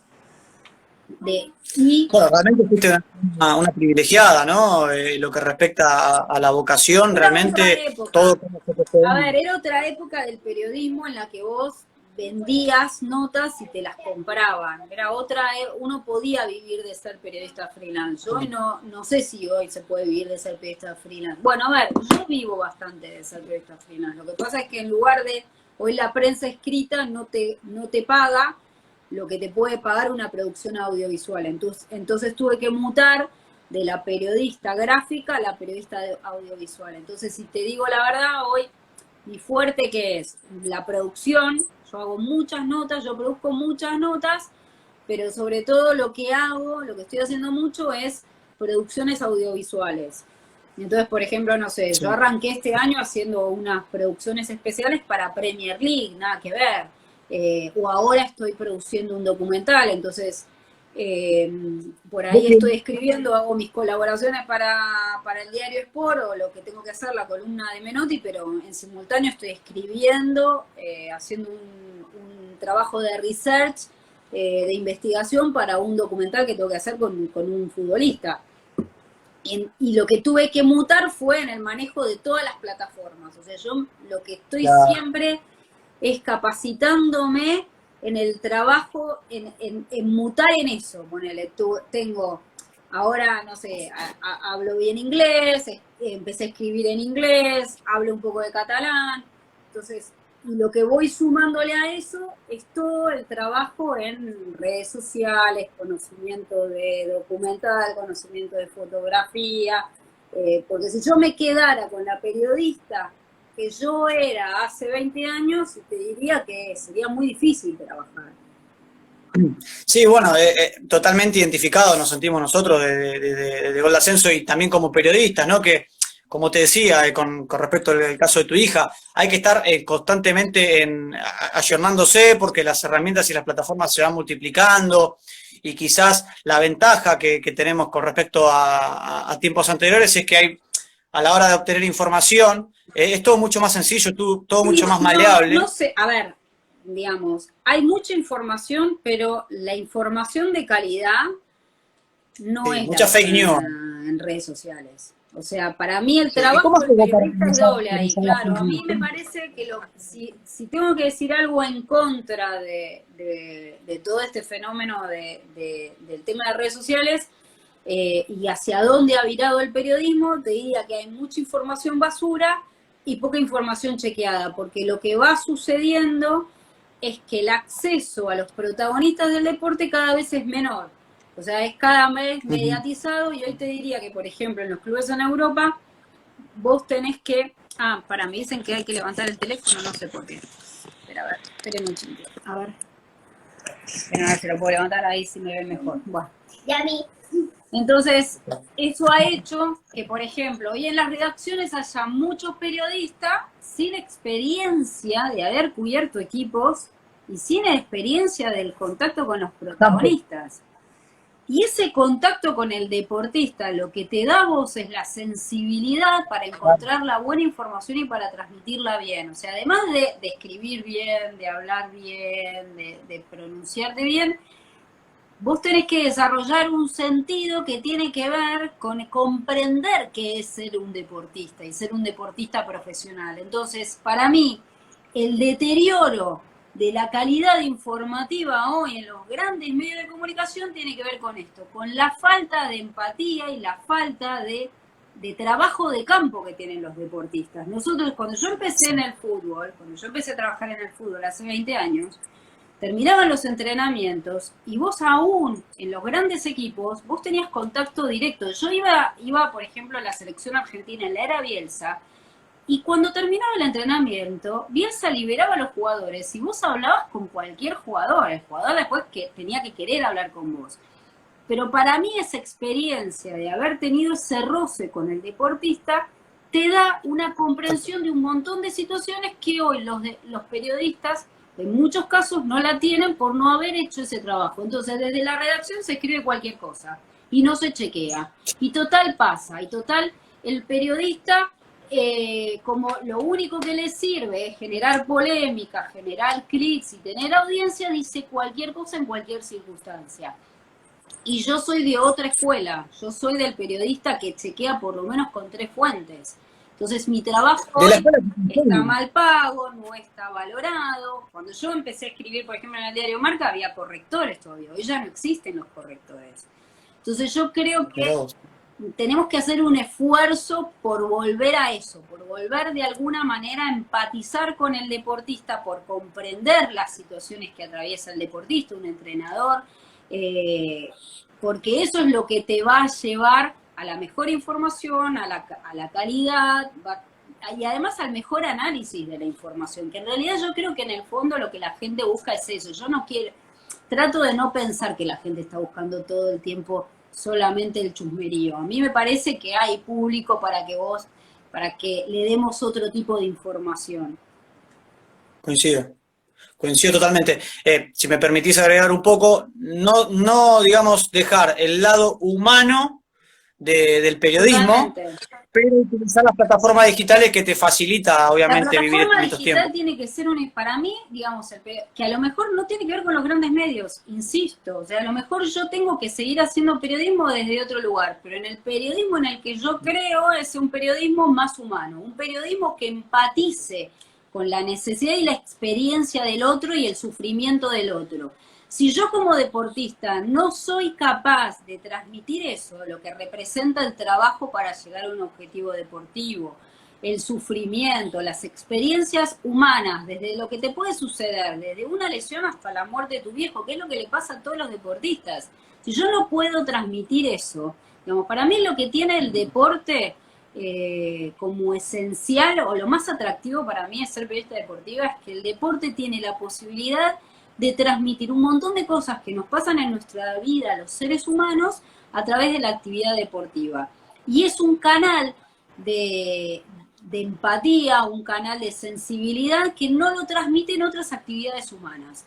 Bueno, realmente fuiste una privilegiada, ¿no? Lo que respecta a la vocación, realmente todo como se te fue. A ver, era otra época del periodismo en la que vos vendías notas y te las compraban. Era otra, uno podía vivir de ser periodista freelance. Yo no sé si hoy se puede vivir de ser periodista freelance. Bueno, a ver, yo vivo bastante de ser periodista freelance. Lo que pasa es que en lugar de hoy la prensa escrita no te paga lo que te puede pagar una producción audiovisual. Entonces tuve que mutar de la periodista gráfica a la periodista audiovisual. Entonces, si te digo la verdad, hoy mi fuerte que es la producción, yo hago muchas notas, yo produzco muchas notas, pero sobre todo lo que estoy haciendo mucho es producciones audiovisuales. Entonces, por ejemplo, no sé, yo arranqué este año haciendo unas producciones especiales para Premier League, nada que ver. O ahora estoy produciendo un documental, entonces por ahí estoy escribiendo, hago mis colaboraciones para el diario Sport, o lo que tengo que hacer, la columna de Menotti, pero en simultáneo estoy escribiendo, haciendo un trabajo de research, de investigación para un documental que tengo que hacer con un futbolista. Y lo que tuve que mutar fue en el manejo de todas las plataformas. O sea, yo lo que estoy siempre es capacitándome en el trabajo, en mutar en eso. Ponele, ahora, no sé, hablo bien inglés, empecé a escribir en inglés, hablo un poco de catalán. Entonces, y lo que voy sumándole a eso es todo el trabajo en redes sociales, conocimiento de documental, conocimiento de fotografía, porque si yo me quedara con la periodista que yo era hace 20 años, te diría que sería muy difícil trabajar. Sí, bueno, totalmente identificados nos sentimos nosotros de Gol de Ascenso, y también como periodistas, ¿no? Que, como te decía, con respecto al caso de tu hija, hay que estar constantemente ayornándose, porque las herramientas y las plataformas se van multiplicando, y quizás la ventaja que tenemos con respecto a tiempos anteriores es que hay, a la hora de obtener información, es todo mucho más sencillo, todo mucho más maleable. No sé, a ver, digamos, hay mucha información, pero la información de calidad no es mucha fake news en redes sociales. O sea, para mí el trabajo del periodista es doble ahí, claro. A mí me parece que si tengo que decir algo en contra de todo este fenómeno del tema de redes sociales, y hacia dónde ha virado el periodismo, te diría que hay mucha información basura y poca información chequeada, porque lo que va sucediendo es que el acceso a los protagonistas del deporte cada vez es menor. O sea, es cada vez mediatizado, y hoy te diría que, por ejemplo, en los clubes en Europa, vos tenés que... me dicen que hay que levantar el teléfono, no sé por qué. Pero a ver, espérenme un chiquito. A ver. Pero a ver si lo puedo levantar ahí, si me ven mejor. Bueno. Y a mí. Entonces, eso ha hecho que, por ejemplo, hoy en las redacciones haya muchos periodistas sin experiencia de haber cubierto equipos y sin experiencia del contacto con los protagonistas. Y ese contacto con el deportista, lo que te da a vos es la sensibilidad para encontrar la buena información y para transmitirla bien. O sea, además de escribir bien, de hablar bien, de pronunciarte bien, vos tenés que desarrollar un sentido que tiene que ver con comprender qué es ser un deportista y ser un deportista profesional. Entonces, para mí, el deterioro de la calidad informativa hoy en los grandes medios de comunicación tiene que ver con esto, con la falta de empatía y la falta de trabajo de campo que tienen los deportistas. Nosotros, cuando yo empecé en el fútbol, cuando yo empecé a trabajar en el fútbol hace 20 años, terminaban los entrenamientos y vos aún en los grandes equipos, vos tenías contacto directo. Yo iba, por ejemplo, a la selección argentina en la era Bielsa, y cuando terminaba el entrenamiento, Bielsa liberaba a los jugadores y vos hablabas con cualquier jugador. El jugador después que tenía que querer hablar con vos. Pero para mí esa experiencia de haber tenido ese roce con el deportista te da una comprensión de un montón de situaciones que hoy los periodistas en muchos casos no la tienen por no haber hecho ese trabajo. Entonces desde la redacción se escribe cualquier cosa y no se chequea. Y total pasa, y total el periodista... como lo único que le sirve es generar polémica, generar clics y tener audiencia, dice cualquier cosa en cualquier circunstancia. Y yo soy de otra escuela, yo soy del periodista que chequea por lo menos con 3 fuentes. Entonces mi trabajo hoy está mal pago, no está valorado. Cuando yo empecé a escribir, por ejemplo, en el diario Marca, había correctores todavía, hoy ya no existen los correctores. Entonces yo creo que tenemos que hacer un esfuerzo por volver a eso, por volver de alguna manera a empatizar con el deportista, por comprender las situaciones que atraviesa el deportista, un entrenador, porque eso es lo que te va a llevar a la mejor información, a la calidad y además al mejor análisis de la información, que en realidad yo creo que en el fondo lo que la gente busca es eso. Yo no quiero, trato de no pensar que la gente está buscando todo el tiempo solamente el chusmerío. A mí me parece que hay público para que le demos otro tipo de información. Coincido totalmente. Si me permitís agregar un poco, no digamos, dejar el lado humano del periodismo, pero utilizar las plataformas digitales que te facilita, obviamente, vivir estos tiempos. La plataforma digital tiene que ser para mí, digamos, que a lo mejor no tiene que ver con los grandes medios, insisto. O sea, a lo mejor yo tengo que seguir haciendo periodismo desde otro lugar, pero en el periodismo en el que yo creo es un periodismo más humano, un periodismo que empatice con la necesidad y la experiencia del otro y el sufrimiento del otro. Si yo como deportista no soy capaz de transmitir eso, lo que representa el trabajo para llegar a un objetivo deportivo, el sufrimiento, las experiencias humanas, desde lo que te puede suceder, desde una lesión hasta la muerte de tu viejo, que es lo que le pasa a todos los deportistas. Si yo no puedo transmitir eso, digamos, para mí lo que tiene el deporte como esencial o lo más atractivo para mí es ser periodista deportiva, es que el deporte tiene la posibilidad de transmitir un montón de cosas que nos pasan en nuestra vida, los seres humanos, a través de la actividad deportiva. Y es un canal de empatía, un canal de sensibilidad que no lo transmiten otras actividades humanas.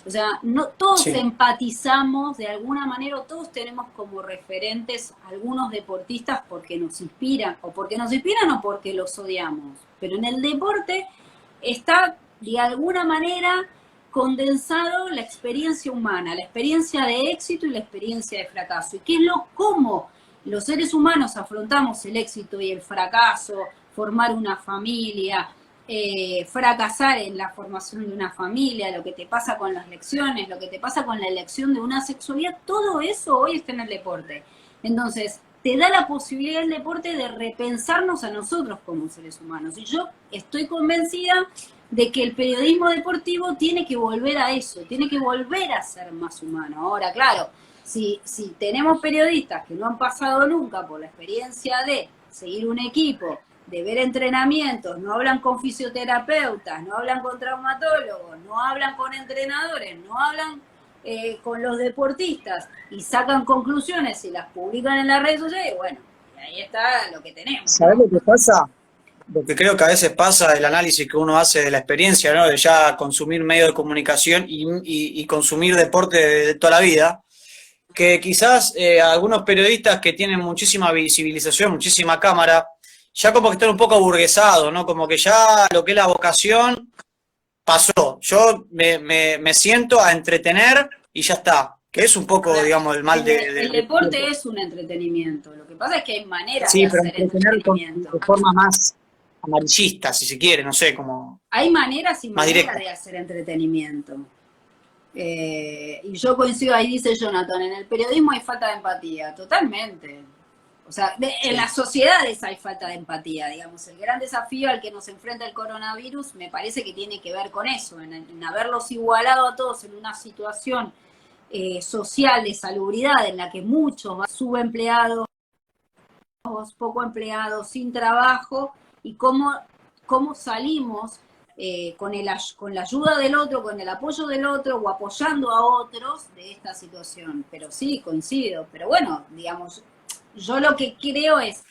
O sea, no todos empatizamos de alguna manera, o todos tenemos como referentes algunos deportistas porque nos inspiran, o porque los odiamos. Pero en el deporte está de alguna manera condensado la experiencia humana, la experiencia de éxito y la experiencia de fracaso. ¿Y qué es cómo los seres humanos afrontamos el éxito y el fracaso, formar una familia, fracasar en la formación de una familia, lo que te pasa con las lecciones, lo que te pasa con la elección de una sexualidad? Todo eso hoy está en el deporte. Entonces, te da la posibilidad el deporte de repensarnos a nosotros como seres humanos. Y yo estoy convencida de que el periodismo deportivo tiene que volver a eso, tiene que volver a ser más humano. Ahora, claro, si tenemos periodistas que no han pasado nunca por la experiencia de seguir un equipo, de ver entrenamientos, no hablan con fisioterapeutas, no hablan con traumatólogos, no hablan con entrenadores, no hablan con los deportistas y sacan conclusiones y las publican en las redes sociales, bueno, ahí está lo que tenemos. ¿Sabés lo que pasa? lo que creo que a veces pasa, el análisis que uno hace de la experiencia, ¿no? De ya consumir medios de comunicación y consumir deporte de toda la vida, que quizás algunos periodistas que tienen muchísima visibilización, muchísima cámara, ya como que están un poco aburguesados, ¿no? Como que ya lo que es la vocación pasó. Yo me siento a entretener y ya está. Que es un poco, digamos, el mal El deporte es un entretenimiento. Lo que pasa es que hay maneras sí, de pero hacer entretener entretenimiento. de forma más amarillista, si se quiere, no sé, como Hay maneras y más maneras directa. de hacer entretenimiento. Y yo coincido, ahí dice Jonathan, en el periodismo hay falta de empatía, totalmente. O sea, en las sociedades hay falta de empatía, digamos. El gran desafío al que nos enfrenta el coronavirus me parece que tiene que ver con eso, en haberlos igualado a todos en una situación social de salubridad en la que muchos subempleados, poco empleados, sin trabajo, y cómo salimos con la ayuda del otro, con el apoyo del otro o apoyando a otros de esta situación. Pero sí, coincido. Pero bueno, digamos, yo lo que creo es,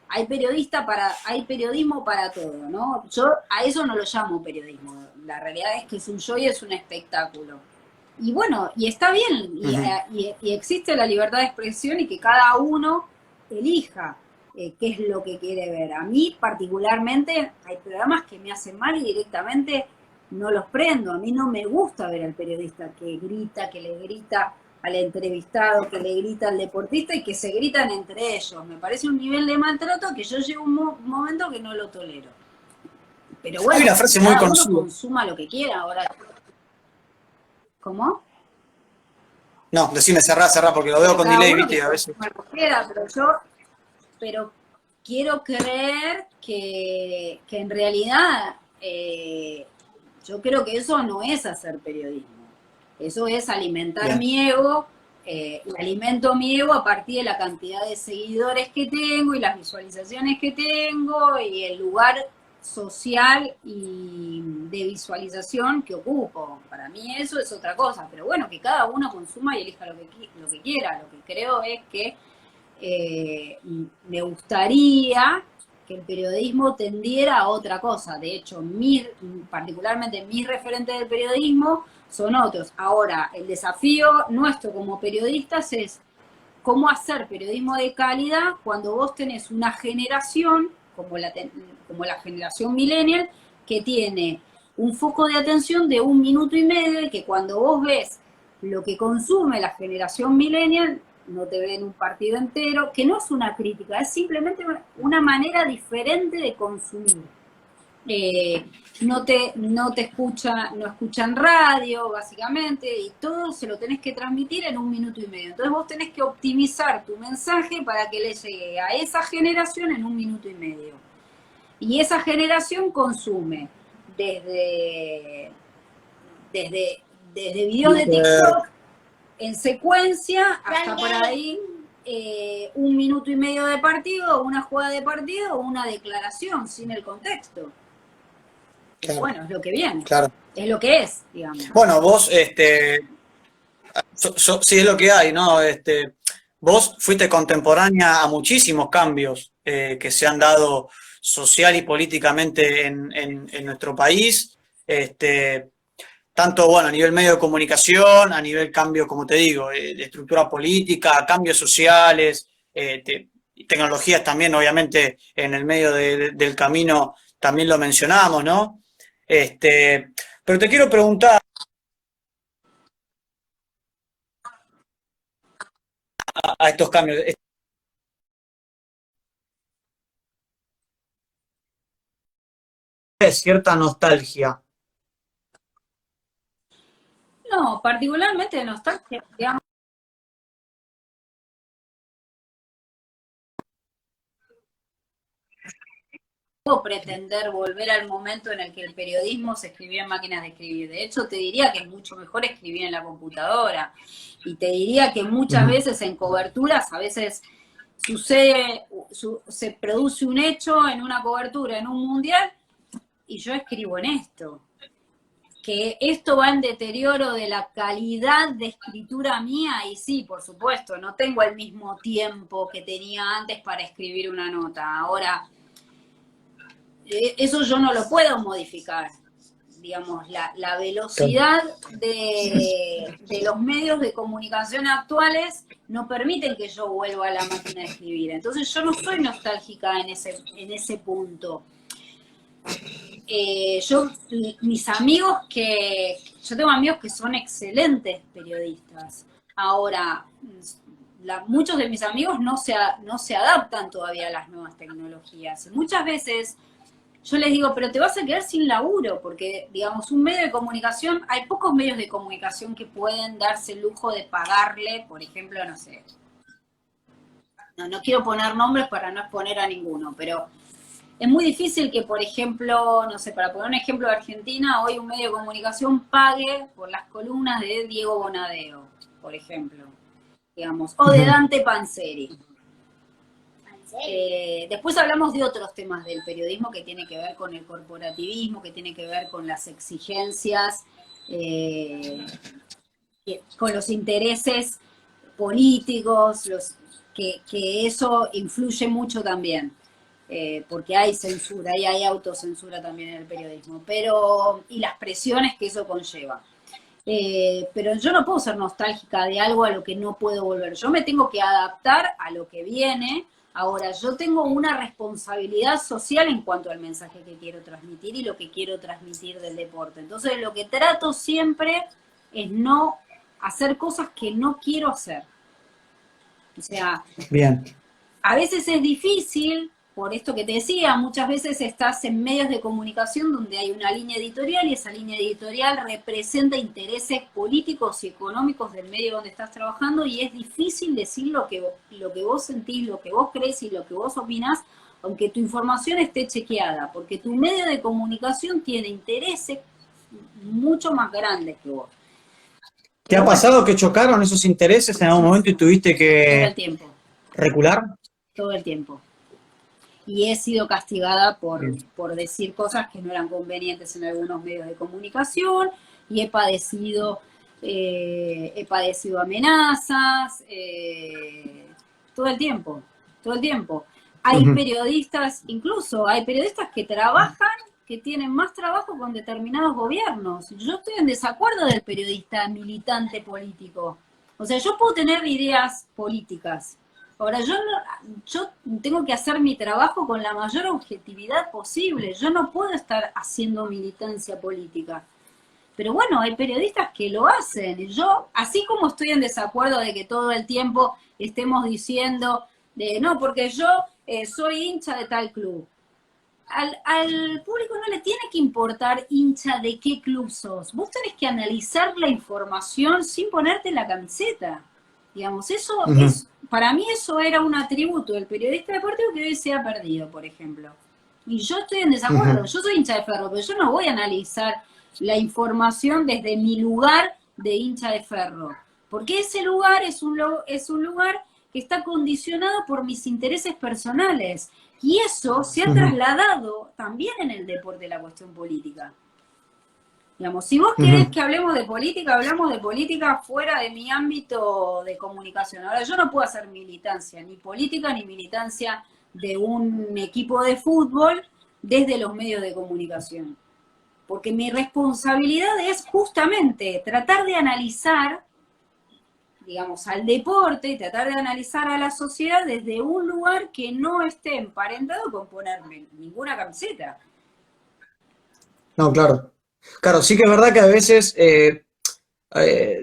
hay periodismo para todo, ¿no? Yo a eso no lo llamo periodismo. La realidad es que es un show y es un espectáculo. Y bueno, y está bien, y existe la libertad de expresión y que cada uno elija qué es lo que quiere ver. A mí particularmente hay programas que me hacen mal y directamente no los prendo. A mí no me gusta ver al periodista que grita, que le grita al entrevistado, que le grita al deportista y que se gritan entre ellos. Me parece un nivel de maltrato que yo llego a un momento que no lo tolero. Pero bueno, Hay una frase muy cada uno conocida. consuma lo que quiera. Ahora, ¿cómo? No, decime cerrá, porque lo veo con Cada delay, uno viste, que a veces. consuma lo que quiera, pero quiero creer que en realidad yo creo que eso no es hacer periodismo. Eso es alimentar Bien. mi ego, y alimento mi ego a partir de la cantidad de seguidores que tengo y las visualizaciones que tengo y el lugar social y de visualización que ocupo. Para mí eso es otra cosa, pero bueno, que cada uno consuma y elija lo que quiera. Lo que creo es que me gustaría que el periodismo tendiera a otra cosa. De hecho, particularmente mis referentes del periodismo son otros. Ahora, el desafío nuestro como periodistas es cómo hacer periodismo de calidad cuando vos tenés una generación, como la generación millennial, que tiene un foco de atención de 1 minuto y medio, y que cuando vos ves lo que consume la generación millennial, no te ven un partido entero, que no es una crítica, es simplemente una manera diferente de consumir. No escuchan radio, básicamente, y todo se lo tenés que transmitir en 1 minuto y medio. Entonces vos tenés que optimizar tu mensaje para que le llegue a esa generación en 1 minuto y medio. Y esa generación consume desde videos de TikTok en secuencia hasta por ahí 1 minuto y medio de partido, una jugada de partido o una declaración sin el contexto. Claro. Bueno, es lo que viene. Claro. Es lo que es, digamos. Bueno, vos, sí es lo que hay, ¿no? Vos fuiste contemporánea a muchísimos cambios que se han dado social y políticamente en nuestro país. Tanto, bueno, a nivel medio de comunicación, a nivel cambio, como te digo, de estructura política, cambios sociales, tecnologías también, obviamente, en el medio del camino también lo mencionamos, ¿no? Pero te quiero preguntar a estos cambios. Es cierta nostalgia. No, particularmente nostalgia, digamos. No puedo pretender volver al momento en el que el periodismo se escribía en máquinas de escribir. De hecho, te diría que es mucho mejor escribir en la computadora. Y te diría que muchas veces en coberturas, a veces se produce un hecho en una cobertura, en un mundial, y yo escribo en esto. Que esto va en deterioro de la calidad de escritura mía, y sí, por supuesto, no tengo el mismo tiempo que tenía antes para escribir una nota. Ahora, eso yo no lo puedo modificar. Digamos, la velocidad de los medios de comunicación actuales no permiten que yo vuelva a la máquina de escribir. Entonces yo no soy nostálgica en ese punto. Yo tengo amigos que son excelentes periodistas. Ahora, muchos de mis amigos no se adaptan todavía a las nuevas tecnologías. Muchas veces yo les digo, pero te vas a quedar sin laburo, porque, digamos, un medio de comunicación, hay pocos medios de comunicación que pueden darse el lujo de pagarle, por ejemplo, no sé, no quiero poner nombres para no exponer a ninguno, pero es muy difícil que, por ejemplo, no sé, para poner un ejemplo de Argentina, hoy un medio de comunicación pague por las columnas de Diego Bonadeo, por ejemplo, digamos, o de Dante Panzeri. Después hablamos de otros temas del periodismo que tiene que ver con el corporativismo, que tiene que ver con las exigencias, con los intereses políticos, que eso influye mucho también, porque hay censura y hay autocensura también en el periodismo, y las presiones que eso conlleva. Pero yo no puedo ser nostálgica de algo a lo que no puedo volver. Yo me tengo que adaptar a lo que viene. Ahora, yo tengo una responsabilidad social en cuanto al mensaje que quiero transmitir y lo que quiero transmitir del deporte. Entonces, lo que trato siempre es no hacer cosas que no quiero hacer. O sea, bien, a veces es difícil, por esto que te decía, muchas veces estás en medios de comunicación donde hay una línea editorial y esa línea editorial representa intereses políticos y económicos del medio donde estás trabajando y es difícil decir lo que vos sentís, lo que vos crees y lo que vos opinás, aunque tu información esté chequeada, porque tu medio de comunicación tiene intereses mucho más grandes que vos. ¿te ha pasado que chocaron esos intereses en algún momento y tuviste Todo el que tiempo. recular? Todo el tiempo. Y he sido castigada por decir cosas que no eran convenientes en algunos medios de comunicación y he padecido amenazas, todo el tiempo. Hay periodistas, incluso hay periodistas que trabajan, que tienen más trabajo con determinados gobiernos. Yo estoy en desacuerdo del periodista militante político. O sea, yo puedo tener ideas políticas. Ahora, yo tengo que hacer mi trabajo con la mayor objetividad posible. Yo no puedo estar haciendo militancia política. Pero bueno, hay periodistas que lo hacen. Yo, así como estoy en desacuerdo de que todo el tiempo estemos diciendo, no, porque yo soy hincha de tal club. Al público no le tiene que importar hincha de qué club sos. Vos tenés que analizar la información sin ponerte la camiseta. Digamos, eso para mí eso era un atributo del periodista deportivo que hoy se ha perdido, por ejemplo. Y yo estoy en desacuerdo. Yo soy hincha de Ferro, pero yo no voy a analizar la información desde mi lugar de hincha de Ferro. Porque ese lugar es un lugar que está condicionado por mis intereses personales. Y eso se ha trasladado también en el deporte, la cuestión política. Digamos, si vos querés que hablemos de política, hablamos de política fuera de mi ámbito de comunicación. Ahora, yo no puedo hacer militancia, ni política ni militancia de un equipo de fútbol desde los medios de comunicación. Porque mi responsabilidad es justamente tratar de analizar, digamos, al deporte y tratar de analizar a la sociedad desde un lugar que no esté emparentado con ponerme ninguna camiseta. No, claro. Claro, sí que es verdad que a veces,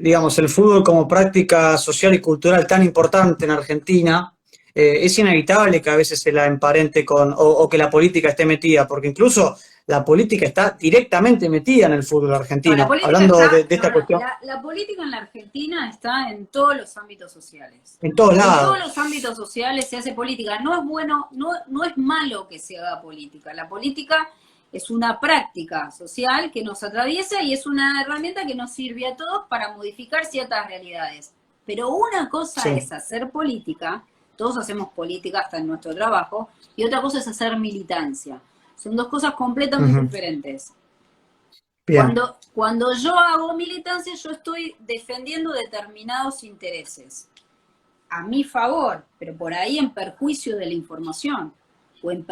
digamos, el fútbol como práctica social y cultural tan importante en Argentina, es inevitable que a veces se la emparente o que la política esté metida, porque incluso la política está directamente metida en el fútbol argentino. Hablando de esta cuestión. La política en la Argentina está en todos los ámbitos sociales. En todos lados. En todos los ámbitos sociales se hace política. No es bueno, no es malo que se haga política. La política es una práctica social que nos atraviesa y es una herramienta que nos sirve a todos para modificar ciertas realidades. Pero una cosa es hacer política, todos hacemos política hasta en nuestro trabajo, y otra cosa es hacer militancia. Son dos cosas completamente diferentes. Bien. Cuando yo hago militancia, yo estoy defendiendo determinados intereses a mi favor, pero por ahí en perjuicio de la información. o en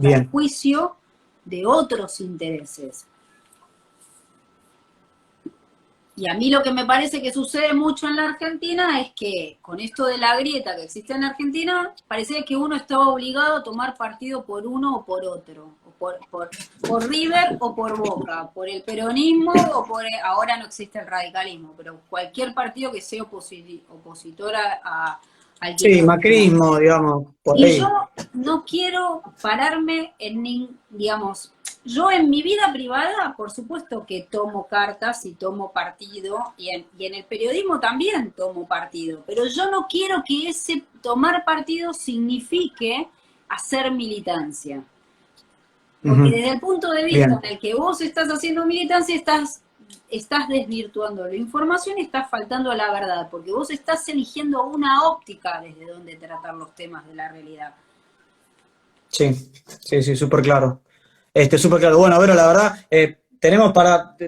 Bien. perjuicio de otros intereses. Y a mí lo que me parece que sucede mucho en la Argentina es que con esto de la grieta que existe en la Argentina, parece que uno estaba obligado a tomar partido por uno o por otro, o por River o por Boca, por el peronismo o ahora no existe el radicalismo, pero cualquier partido que sea opositor al Sí, kirchnerismo. macrismo, digamos, por Y ahí. yo no quiero pararme digamos, yo en mi vida privada, por supuesto que tomo cartas y tomo partido, y en el periodismo también tomo partido, pero yo no quiero que ese tomar partido signifique hacer militancia. Porque Ujú. desde el punto de vista Bien. en el que vos estás haciendo militancia, estás desvirtuando la información y estás faltando a la verdad, porque vos estás eligiendo una óptica desde donde tratar los temas de la realidad. Sí, sí, sí, súper claro. Súper claro. Bueno, Vero, la verdad,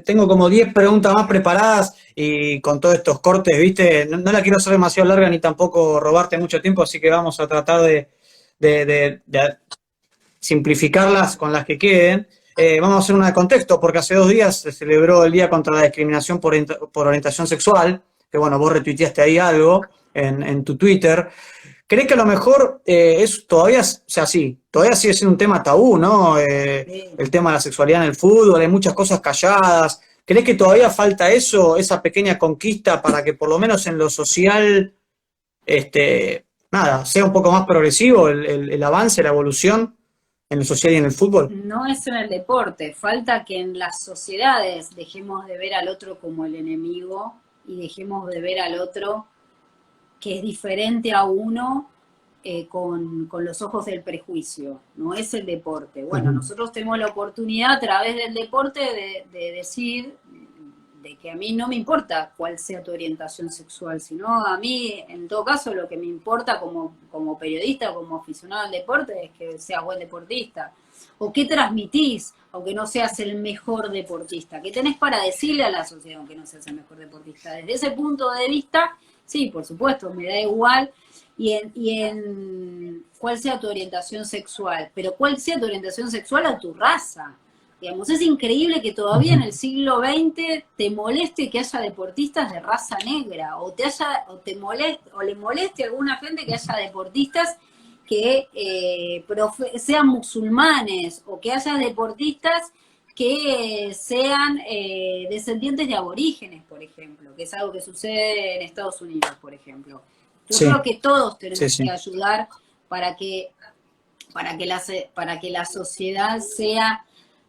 tengo como 10 preguntas más preparadas y con todos estos cortes, ¿viste? No la quiero hacer demasiado larga ni tampoco robarte mucho tiempo, así que vamos a tratar de simplificarlas con las que queden. Vamos a hacer una de contexto, porque hace 2 días se celebró el Día contra la Discriminación por Orientación Sexual, que bueno, vos retuiteaste ahí algo en tu Twitter. ¿Crees que a lo mejor todavía, o sea, sí, todavía sigue siendo un tema tabú, ¿no? El tema de la sexualidad en el fútbol, hay muchas cosas calladas. ¿Crees que todavía falta eso, esa pequeña conquista para que por lo menos en lo social, nada, sea un poco más progresivo el avance, la evolución en lo social y en el fútbol? No es en el deporte, falta que en las sociedades dejemos de ver al otro como el enemigo y dejemos de ver al otro que es diferente a uno con los ojos del prejuicio, no es el deporte. Bueno, nosotros tenemos la oportunidad a través del deporte de decir de que a mí no me importa cuál sea tu orientación sexual, sino a mí, en todo caso, lo que me importa como periodista, como aficionado al deporte, es que seas buen deportista. O qué transmitís, aunque no seas el mejor deportista. ¿Qué tenés para decirle a la sociedad, aunque no seas el mejor deportista? Desde ese punto de vista, sí, por supuesto, me da igual. Y en cuál sea tu orientación sexual, pero cuál sea tu orientación sexual a tu raza. Digamos, es increíble que todavía en el siglo XX te moleste que haya deportistas de raza negra, o le moleste a alguna gente que haya deportistas que sean musulmanes, o que haya deportistas que sean descendientes de aborígenes, por ejemplo, que es algo que sucede en Estados Unidos, por ejemplo. Yo creo que todos tenemos que ayudar para que la sociedad sea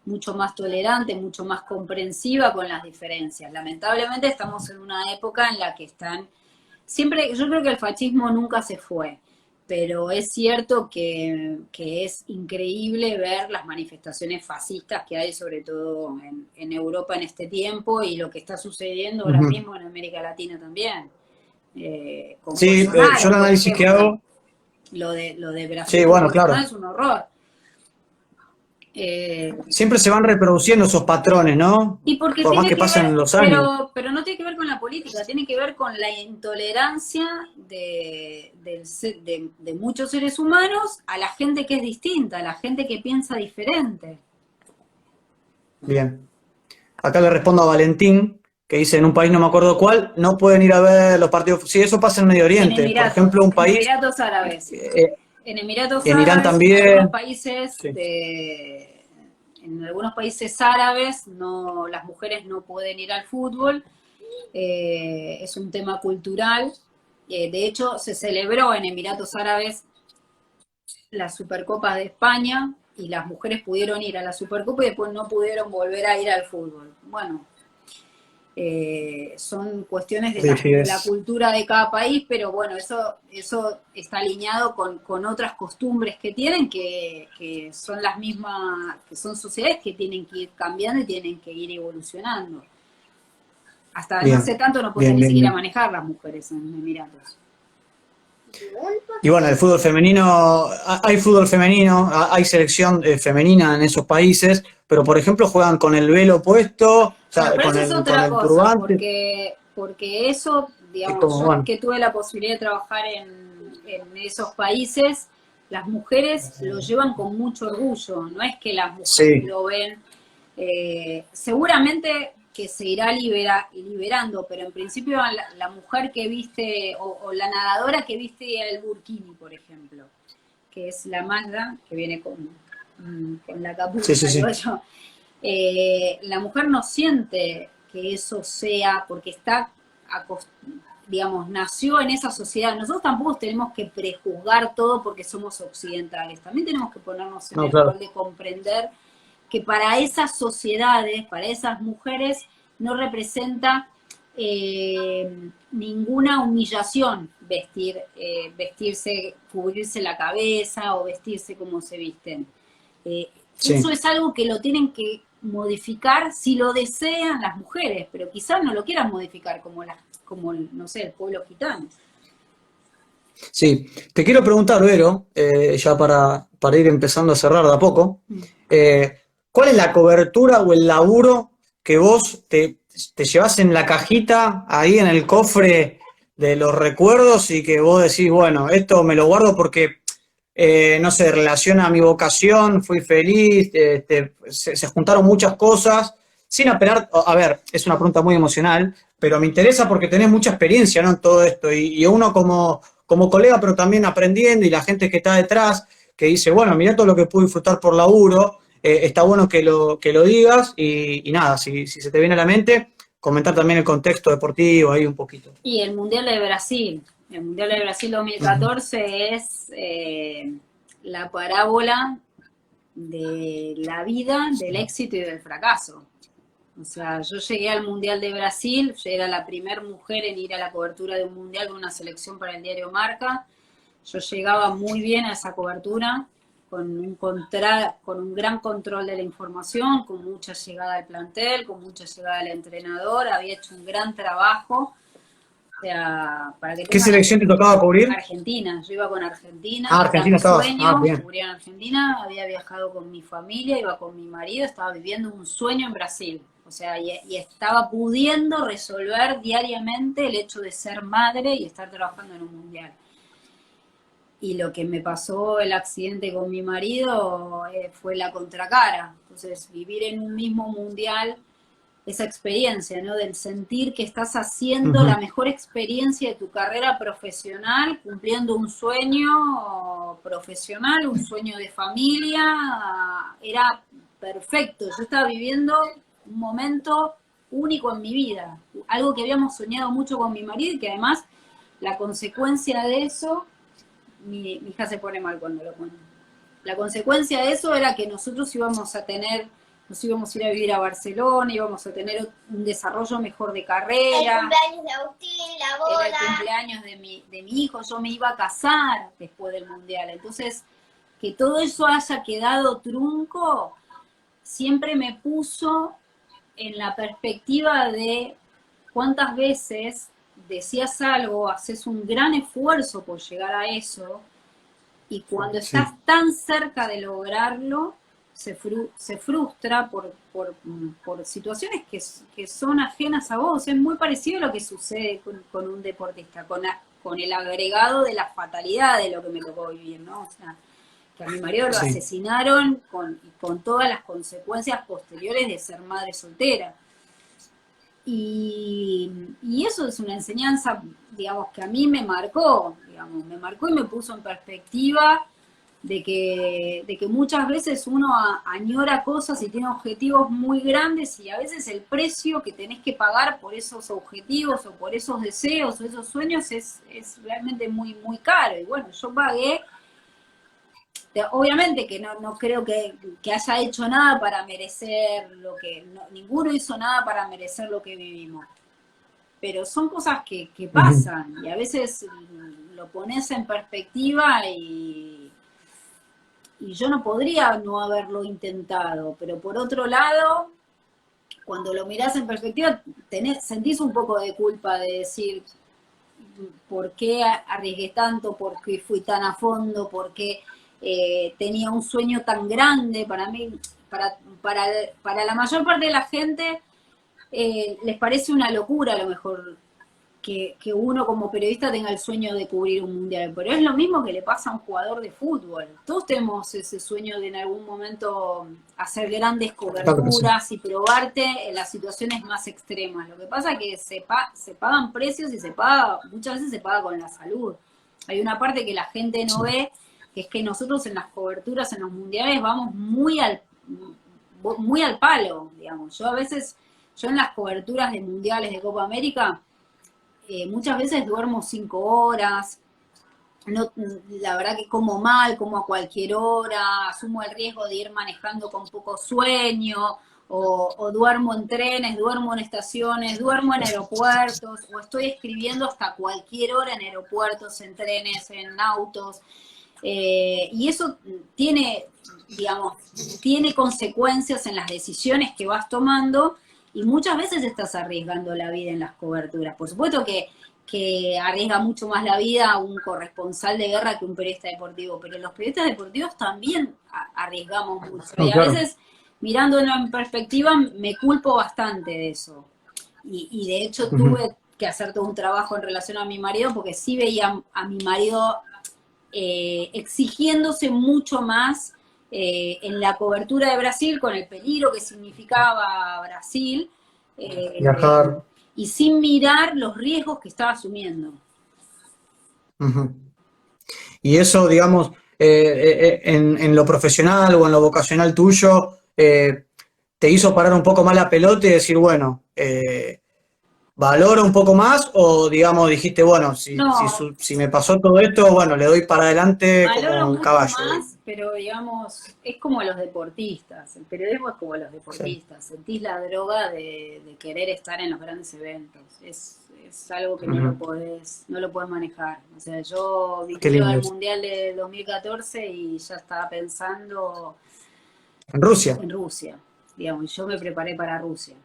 mucho más tolerante, mucho más comprensiva con las diferencias. Lamentablemente estamos en una época en la que yo creo que el fascismo nunca se fue, pero es cierto que es increíble ver las manifestaciones fascistas que hay, sobre todo en Europa en este tiempo, y lo que está sucediendo ahora mismo en América Latina también. Con Sí, Bolsonaro, yo el análisis que hago... Lo de Brasil, Sí, bueno, claro. es un horror. Siempre se van reproduciendo esos patrones, ¿no? Y porque por más que pasen los años. pero no tiene que ver con la política, tiene que ver con la intolerancia de muchos seres humanos a la gente que es distinta, a la gente que piensa diferente. Bien. Acá le respondo a Valentín, que dice, en un país no me acuerdo cuál, no pueden ir a ver los partidos. Sí, eso pasa en Medio Oriente. Por ejemplo, un país... En Emiratos Árabes. En Emiratos en Irán Árabes, también. en algunos países, en algunos países árabes, las mujeres no pueden ir al fútbol. Es un tema cultural. De hecho, se celebró en Emiratos Árabes las Supercopas de España, y las mujeres pudieron ir a la Supercopa y después no pudieron volver a ir al fútbol. Bueno, son cuestiones de la cultura de cada país, pero bueno, eso está alineado con otras costumbres que tienen, que son las mismas, que son sociedades que tienen que ir cambiando y tienen que ir evolucionando. Hasta no hace tanto no pueden ni siquiera manejar las mujeres en Emiratos. Y bueno, el fútbol femenino, hay fútbol femenino, hay selección femenina en esos países, pero por ejemplo juegan con el velo puesto, o sea, pero con eso es el otra cosa, turbante. porque eso, digamos, como, yo bueno, que tuve la posibilidad de trabajar en esos países, las mujeres lo llevan con mucho orgullo, no es que las mujeres Sí. lo ven, seguramente que se irá liberando, pero en principio la mujer que viste, o la nadadora que viste el burkini, por ejemplo, que es la malla, que viene con la capucha, Sí, sí, sí. digo yo, la mujer no siente que eso sea, porque está, digamos, nació en esa sociedad. Nosotros tampoco tenemos que prejuzgar todo porque somos occidentales, también tenemos que ponernos en No, el claro. rol de comprender que para esas sociedades, para esas mujeres, no representa ninguna humillación vestirse, cubrirse la cabeza o vestirse como se visten. Sí. Eso es algo que lo tienen que modificar si lo desean las mujeres, pero quizás no lo quieran modificar como no sé, el pueblo gitano. Sí, te quiero preguntar, Vero, ya para ir empezando a cerrar de a poco, ¿cuál es la cobertura o el laburo que vos te llevas en la cajita, ahí en el cofre de los recuerdos y que vos decís, bueno, esto me lo guardo porque, no sé, relaciona a mi vocación, fui feliz, se juntaron muchas cosas, sin apelar, a ver, es una pregunta muy emocional, pero me interesa porque tenés mucha experiencia, ¿no? En todo esto y uno como colega, pero también aprendiendo, y la gente que está detrás, que dice, bueno, mirá todo lo que pude disfrutar por laburo, está bueno que lo digas, y nada, si se te viene a la mente, comentar también el contexto deportivo ahí un poquito. Y el Mundial de Brasil. El Mundial de Brasil 2014 es la parábola de la vida, del éxito y del fracaso. O sea, yo llegué al Mundial de Brasil, yo era la primera mujer en ir a la cobertura de un Mundial de una selección para el diario Marca. Yo llegaba muy bien a esa cobertura, con un gran control de la información, con mucha llegada al plantel, con mucha llegada al entrenador, había hecho un gran trabajo. O sea, para que ¿Qué selección te tocaba cubrir? Argentina, yo iba con Argentina, Argentina estabas. Bien. cubría en Argentina, había viajado con mi familia, iba con mi marido, estaba viviendo un sueño en Brasil. O sea, y estaba pudiendo resolver diariamente el hecho de ser madre y estar trabajando en un mundial. Y lo que me pasó, el accidente con mi marido, fue la contracara. Entonces, vivir en un mismo mundial, esa experiencia, ¿no? Del sentir que estás haciendo la mejor experiencia de tu carrera profesional, cumpliendo un sueño profesional, un sueño de familia, era perfecto. Yo estaba viviendo un momento único en mi vida, algo que habíamos soñado mucho con mi marido y que además la consecuencia de eso, mi hija se pone mal cuando lo cuento, la consecuencia de eso era que nosotros íbamos a ir a vivir a Barcelona, íbamos a tener un desarrollo mejor de carrera. El cumpleaños de Agustín, la boda. Era el cumpleaños de mi hijo, yo me iba a casar después del Mundial. Entonces, que todo eso haya quedado trunco, siempre me puso en la perspectiva de cuántas veces decías algo, haces un gran esfuerzo por llegar a eso, y cuando estás tan cerca de lograrlo, se frustra por situaciones que son ajenas a vos. Es muy parecido a lo que sucede con un deportista, con el agregado de la fatalidad de lo que me tocó vivir, ¿no? O sea, que a mi marido lo asesinaron con todas las consecuencias posteriores de ser madre soltera. Y eso es una enseñanza, digamos, que a mí me marcó y me puso en perspectiva de que muchas veces uno añora cosas y tiene objetivos muy grandes, y a veces el precio que tenés que pagar por esos objetivos o por esos deseos o esos sueños es realmente muy, muy caro. Y bueno, yo pagué. Obviamente que no creo que haya hecho nada para merecer ninguno hizo nada para merecer lo que vivimos. Pero son cosas que pasan, y a veces lo pones en perspectiva y yo no podría no haberlo intentado. Pero por otro lado, cuando lo mirás en perspectiva, sentís un poco de culpa de decir, ¿por qué arriesgué tanto? ¿Por qué fui tan a fondo? ¿Por qué tenía un sueño tan grande? Para mí, para la mayor parte de la gente, les parece una locura a lo mejor que uno como periodista tenga el sueño de cubrir un mundial, pero es lo mismo que le pasa a un jugador de fútbol. Todos tenemos ese sueño de en algún momento hacer grandes coberturas y probarte en las situaciones más extremas. Lo que pasa es que se pagan precios y muchas veces se paga con la salud. Hay una parte que la gente no ve, que es que nosotros en las coberturas en los mundiales vamos muy al palo, digamos. Yo en las coberturas de mundiales de Copa América, muchas veces duermo 5 horas, la verdad que como mal, como a cualquier hora, asumo el riesgo de ir manejando con poco sueño, o duermo en trenes, duermo en estaciones, duermo en aeropuertos, o estoy escribiendo hasta cualquier hora en aeropuertos, en trenes, en autos, y eso tiene consecuencias en las decisiones que vas tomando, y muchas veces estás arriesgando la vida en las coberturas. Por supuesto que arriesga mucho más la vida un corresponsal de guerra que un periodista deportivo, pero los periodistas deportivos también arriesgamos mucho. Y a veces, mirándolo en perspectiva, me culpo bastante de eso. Y de hecho tuve que hacer todo un trabajo en relación a mi marido, porque sí veía a mi marido exigiéndose mucho más en la cobertura de Brasil, con el peligro que significaba Brasil, Viajar. y sin mirar los riesgos que estaba asumiendo. Y eso, digamos, en lo profesional o en lo vocacional tuyo, te hizo parar un poco más la pelota y decir, bueno, ¿valoro un poco más? O, digamos, dijiste, bueno, si me pasó todo esto, bueno, le doy para adelante como un caballo. Más, pero, digamos, es como los deportistas. El periodismo es como los deportistas. Sí. Sentís la droga de querer estar en los grandes eventos. Es algo que no lo podés manejar. O sea, yo vi el Mundial de 2014 y ya estaba pensando... ¿En Rusia? En Rusia. Digamos, yo me preparé para Rusia.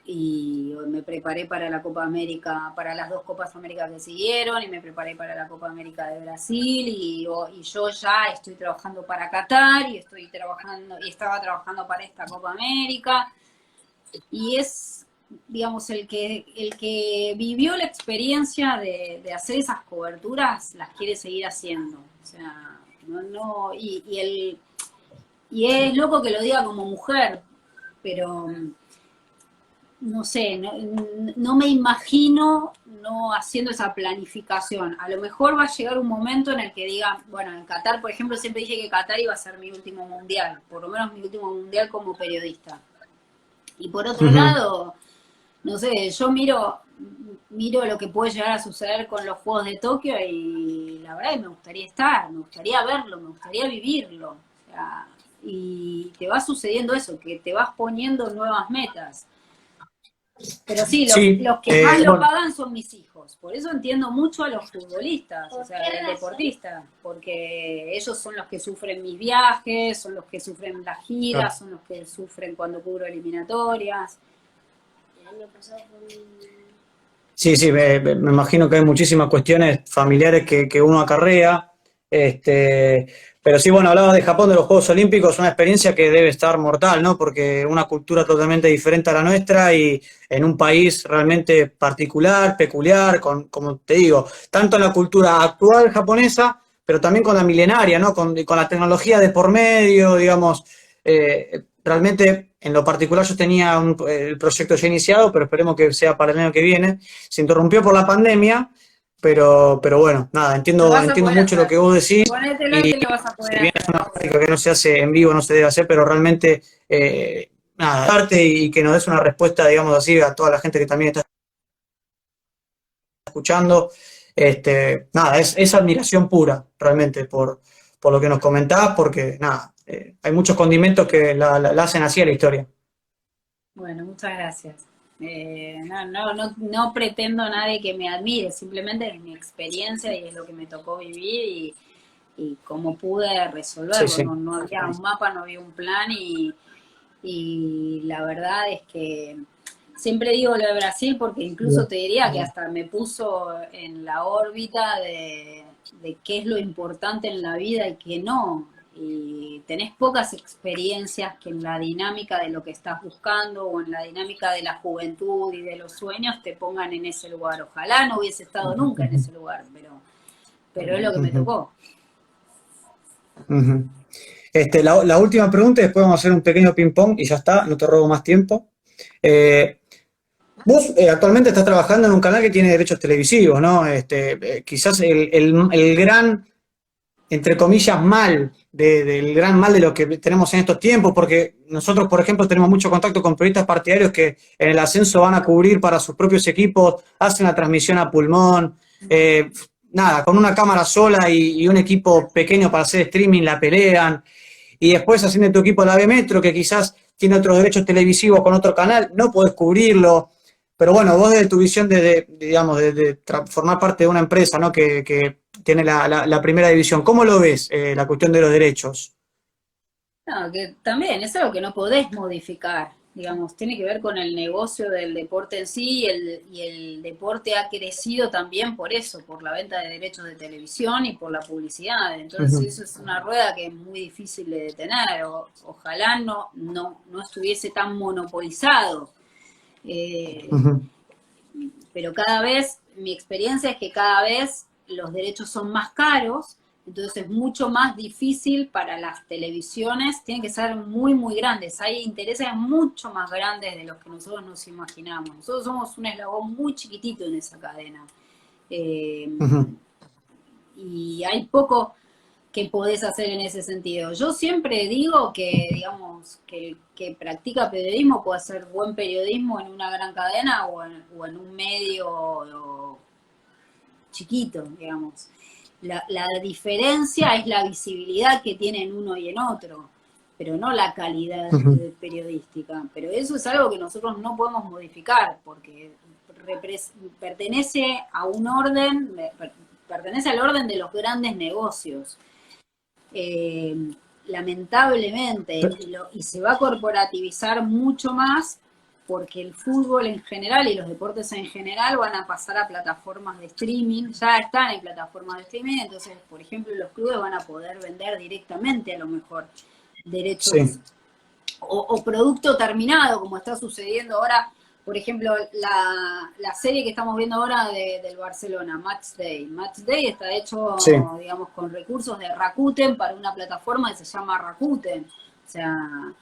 Y me preparé para la Copa América, para las 2 Copas América que siguieron, y me preparé para la Copa América de Brasil, y yo ya estoy trabajando para Qatar, y estaba trabajando para esta Copa América, y es, digamos, el que vivió la experiencia de hacer esas coberturas, las quiere seguir haciendo. O sea, y es loco que lo diga como mujer, pero... no sé, no me imagino no haciendo esa planificación. A lo mejor va a llegar un momento en el que diga, bueno, en Qatar, por ejemplo, siempre dije que Qatar iba a ser mi último mundial, por lo menos mi último mundial como periodista. Y por otro lado, no sé, yo miro lo que puede llegar a suceder con los Juegos de Tokio, y la verdad es que me gustaría estar, me gustaría verlo, me gustaría vivirlo. O sea, y te va sucediendo eso, que te vas poniendo nuevas metas. Pero sí, los que más lo pagan son mis hijos. Por eso entiendo mucho a los futbolistas, o sea, al deportista, porque ellos son los que sufren mis viajes, son los que sufren las giras, son los que sufren cuando cubro eliminatorias. El año pasado fue Sí, me imagino que hay muchísimas cuestiones familiares que uno acarrea. Pero sí, bueno, hablabas de Japón, de los Juegos Olímpicos, una experiencia que debe estar mortal, ¿no? Porque una cultura totalmente diferente a la nuestra y en un país realmente particular, peculiar, como te digo, tanto en la cultura actual japonesa, pero también con la milenaria, ¿no? Con la tecnología de por medio, digamos. Realmente, en lo particular, yo tenía el proyecto ya iniciado, pero esperemos que sea para el año que viene. Se interrumpió por la pandemia. Pero bueno, nada, entiendo mucho lo que vos decís. Y lo vas a poder si bien es una práctica que no se hace en vivo, no se debe hacer, pero realmente, nada, darte y que nos des una respuesta, digamos así, a toda la gente que también está escuchando. Nada, es admiración pura, realmente, por lo que nos comentás, porque, nada, hay muchos condimentos que la hacen así a la historia. Bueno, muchas gracias. No pretendo a nadie que me admire, simplemente es mi experiencia y es lo que me tocó vivir y cómo pude resolverlo. Sí. No había un mapa, no había un plan, y la verdad es que siempre digo lo de Brasil porque incluso te diría que hasta me puso en la órbita de qué es lo importante en la vida y qué no. y tenés pocas experiencias que en la dinámica de lo que estás buscando o en la dinámica de la juventud y de los sueños te pongan en ese lugar. Ojalá no hubiese estado nunca en ese lugar, pero es lo que me tocó. Ujú. La última pregunta y después vamos a hacer un pequeño ping-pong y ya está, no te robo más tiempo. Vos actualmente estás trabajando en un canal que tiene derechos televisivos, ¿no? Quizás el gran, entre comillas, mal, del gran mal de lo que tenemos en estos tiempos, porque nosotros, por ejemplo, tenemos mucho contacto con periodistas partidarios que en el ascenso van a cubrir para sus propios equipos, hacen la transmisión a pulmón, nada, con una cámara sola y un equipo pequeño para hacer streaming la pelean, y después asciende tu equipo a la B Metro, que quizás tiene otros derechos televisivos con otro canal, no podés cubrirlo. Pero bueno, vos desde tu visión digamos, formar parte de una empresa, ¿no? que tiene la primera división, ¿cómo lo ves, la cuestión de los derechos? No, que también es algo que no podés modificar, digamos, tiene que ver con el negocio del deporte en sí y el deporte ha crecido también por eso, por la venta de derechos de televisión y por la publicidad. Entonces eso es una rueda que es muy difícil de detener. Ojalá no estuviese tan monopolizado. Pero cada vez, mi experiencia es que cada vez los derechos son más caros, entonces es mucho más difícil para las televisiones, tienen que ser muy, muy grandes, hay intereses mucho más grandes de los que nosotros nos imaginamos. Nosotros somos un eslabón muy chiquitito en esa cadena. Y hay poco que podés hacer en ese sentido. Yo siempre digo que, digamos, que el que practica periodismo puede hacer buen periodismo en una gran cadena o en un medio chiquito, digamos. La diferencia es la visibilidad que tienen uno y en otro, pero no la calidad periodística. Pero eso es algo que nosotros no podemos modificar, porque pertenece a un orden, pertenece al orden de los grandes negocios. Lamentablemente, y se va a corporativizar mucho más porque el fútbol en general y los deportes en general van a pasar a plataformas de streaming, ya están en plataformas de streaming, entonces, por ejemplo, los clubes van a poder vender directamente a lo mejor derechos o producto terminado, como está sucediendo ahora. Por ejemplo, la serie que estamos viendo ahora del Barcelona, Match Day. Match Day está hecho, digamos, con recursos de Rakuten para una plataforma que se llama Rakuten. O sea,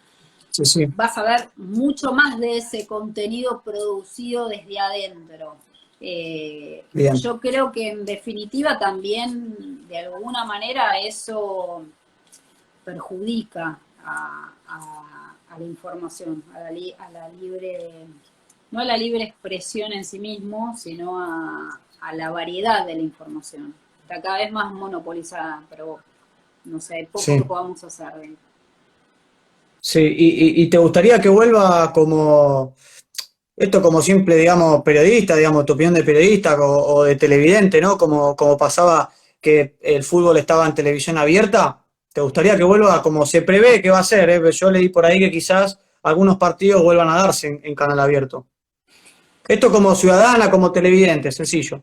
vas a ver mucho más de ese contenido producido desde adentro. Yo creo que en definitiva también, de alguna manera, eso perjudica a la información, a la libre... No a la libre expresión en sí mismo, sino a la variedad de la información. Está cada vez más monopolizada, pero no sé, poco que podamos hacer de ello. Sí, y te gustaría que vuelva como simple, digamos, periodista, digamos, tu opinión de periodista o de televidente, ¿no? Como pasaba que el fútbol estaba en televisión abierta. ¿Te gustaría que vuelva como se prevé que va a ser? Yo leí por ahí que quizás algunos partidos vuelvan a darse en canal abierto. Esto como ciudadana, como televidente, sencillo.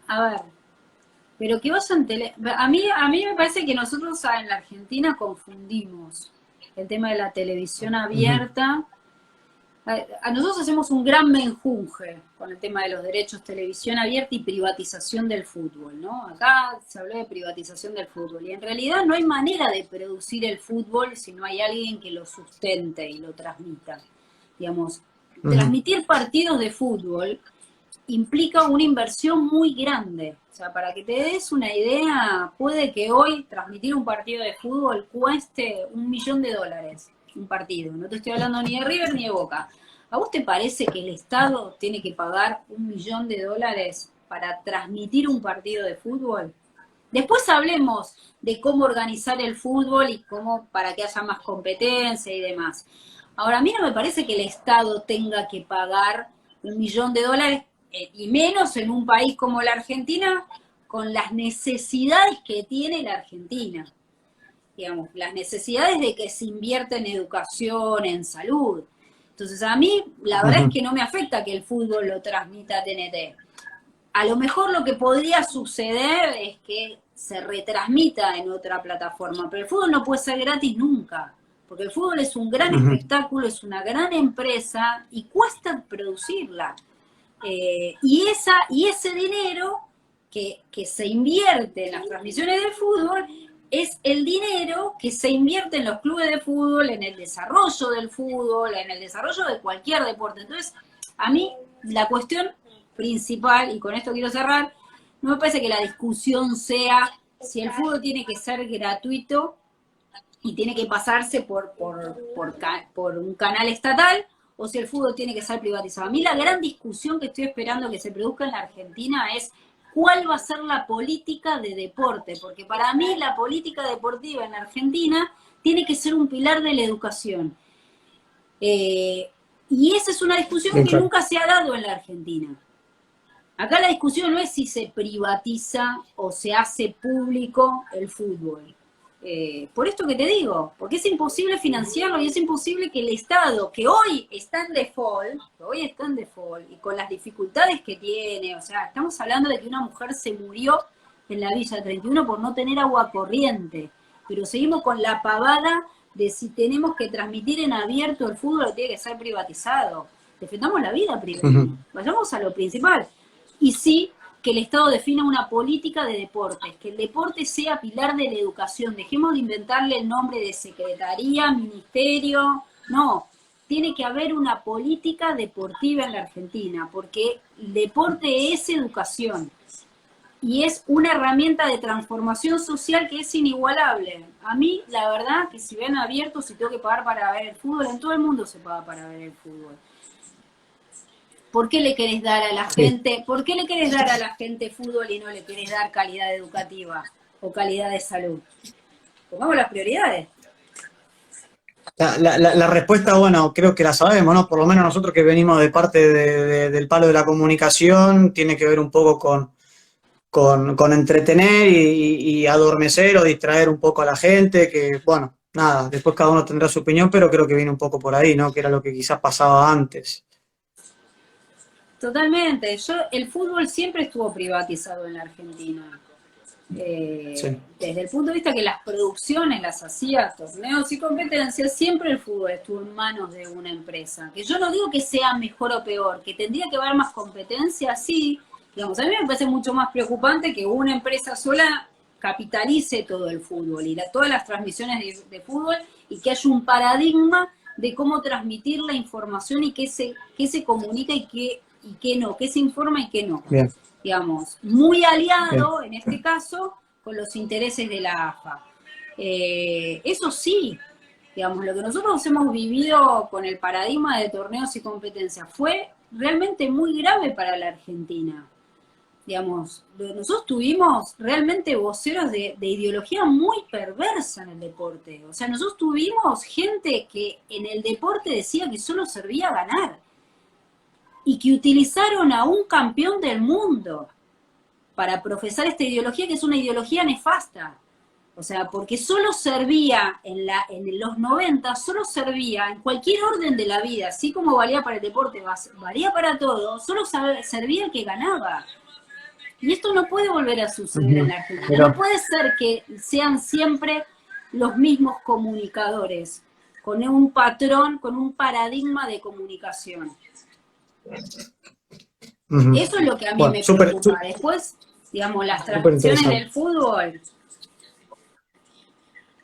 A ver, pero que vayan a mí me parece que nosotros en la Argentina confundimos el tema de la televisión abierta. A nosotros hacemos un gran menjunje con el tema de los derechos, televisión abierta y privatización del fútbol, ¿no? Acá se habló de privatización del fútbol y en realidad no hay manera de producir el fútbol si no hay alguien que lo sustente y lo transmita. Digamos, transmitir partidos de fútbol implica una inversión muy grande. O sea, para que te des una idea, puede que hoy transmitir un partido de fútbol cueste $1 millón, un partido. No te estoy hablando ni de River ni de Boca. ¿A vos te parece que el Estado tiene que pagar $1 millón para transmitir un partido de fútbol? Después hablemos de cómo organizar el fútbol y cómo para que haya más competencia y demás. Ahora, a mí no me parece que el Estado tenga que pagar $1 millón, y menos en un país como la Argentina, con las necesidades que tiene la Argentina. Digamos, las necesidades de que se invierta en educación, en salud. Entonces, a mí, la verdad es que no me afecta que el fútbol lo transmita TNT. A lo mejor lo que podría suceder es que se retransmita en otra plataforma, pero el fútbol no puede ser gratis nunca, porque el fútbol es un gran espectáculo, es una gran empresa y cuesta producirla. Y ese dinero que se invierte en las transmisiones de fútbol es el dinero que se invierte en los clubes de fútbol, en el desarrollo del fútbol, en el desarrollo de cualquier deporte. Entonces, a mí la cuestión principal, y con esto quiero cerrar, no me parece que la discusión sea si el fútbol tiene que ser gratuito y tiene que pasarse por un canal estatal, o si el fútbol tiene que ser privatizado. A mí la gran discusión que estoy esperando que se produzca en la Argentina es cuál va a ser la política de deporte, porque para mí la política deportiva en la Argentina tiene que ser un pilar de la educación. Y esa es una discusión que nunca se ha dado en la Argentina. Acá la discusión no es si se privatiza o se hace público el fútbol. Por esto que te digo, porque es imposible financiarlo y es imposible que el Estado, que hoy está en default, y con las dificultades que tiene, o sea, estamos hablando de que una mujer se murió en la Villa 31 por no tener agua corriente, pero seguimos con la pavada de si tenemos que transmitir en abierto el fútbol o tiene que ser privatizado. Defendamos la vida primero, vayamos a lo principal. Y sí, que el Estado defina una política de deportes, que el deporte sea pilar de la educación. Dejemos de inventarle el nombre de secretaría, ministerio. No, tiene que haber una política deportiva en la Argentina, porque el deporte es educación y es una herramienta de transformación social que es inigualable. A mí, la verdad, que si ven abierto, si tengo que pagar para ver el fútbol, en todo el mundo se paga para ver el fútbol. ¿Por qué le querés dar a la gente, por qué le querés dar a la gente fútbol y no le querés dar calidad educativa o calidad de salud? Pongamos las prioridades. La respuesta, bueno, creo que la sabemos, ¿no? Por lo menos nosotros que venimos de parte del palo de la comunicación, tiene que ver un poco con entretener y adormecer o distraer un poco a la gente, que, bueno, nada, después cada uno tendrá su opinión, pero creo que viene un poco por ahí, ¿no? Que era lo que quizás pasaba antes. Totalmente. El fútbol siempre estuvo privatizado en la Argentina. Sí. Desde el punto de vista que las producciones las hacía, torneos y competencias, siempre el fútbol estuvo en manos de una empresa. Que yo no digo que sea mejor o peor, que tendría que haber más competencia, sí. Digamos, a mí me parece mucho más preocupante que una empresa sola capitalice todo el fútbol y todas las transmisiones de fútbol, y que haya un paradigma de cómo transmitir la información y qué se comunica y qué no, qué se informa y qué no. Bien. Digamos, muy aliado, en este caso, con los intereses de la AFA. Eso sí, digamos, lo que nosotros hemos vivido con el paradigma de torneos y competencias fue realmente muy grave para la Argentina. Digamos, nosotros tuvimos realmente voceros de ideología muy perversa en el deporte. O sea, nosotros tuvimos gente que en el deporte decía que solo servía ganar. Y que utilizaron a un campeón del mundo para profesar esta ideología, que es una ideología nefasta. O sea, porque solo servía en los 90, solo servía en cualquier orden de la vida, así como valía para el deporte, valía para todo, solo servía el que ganaba. Y esto no puede volver a suceder en la Argentina. Pero no puede ser que sean siempre los mismos comunicadores, con un patrón, con un paradigma de comunicación. Eso es lo que a mí me preocupa. Después, digamos, las transmisiones del fútbol.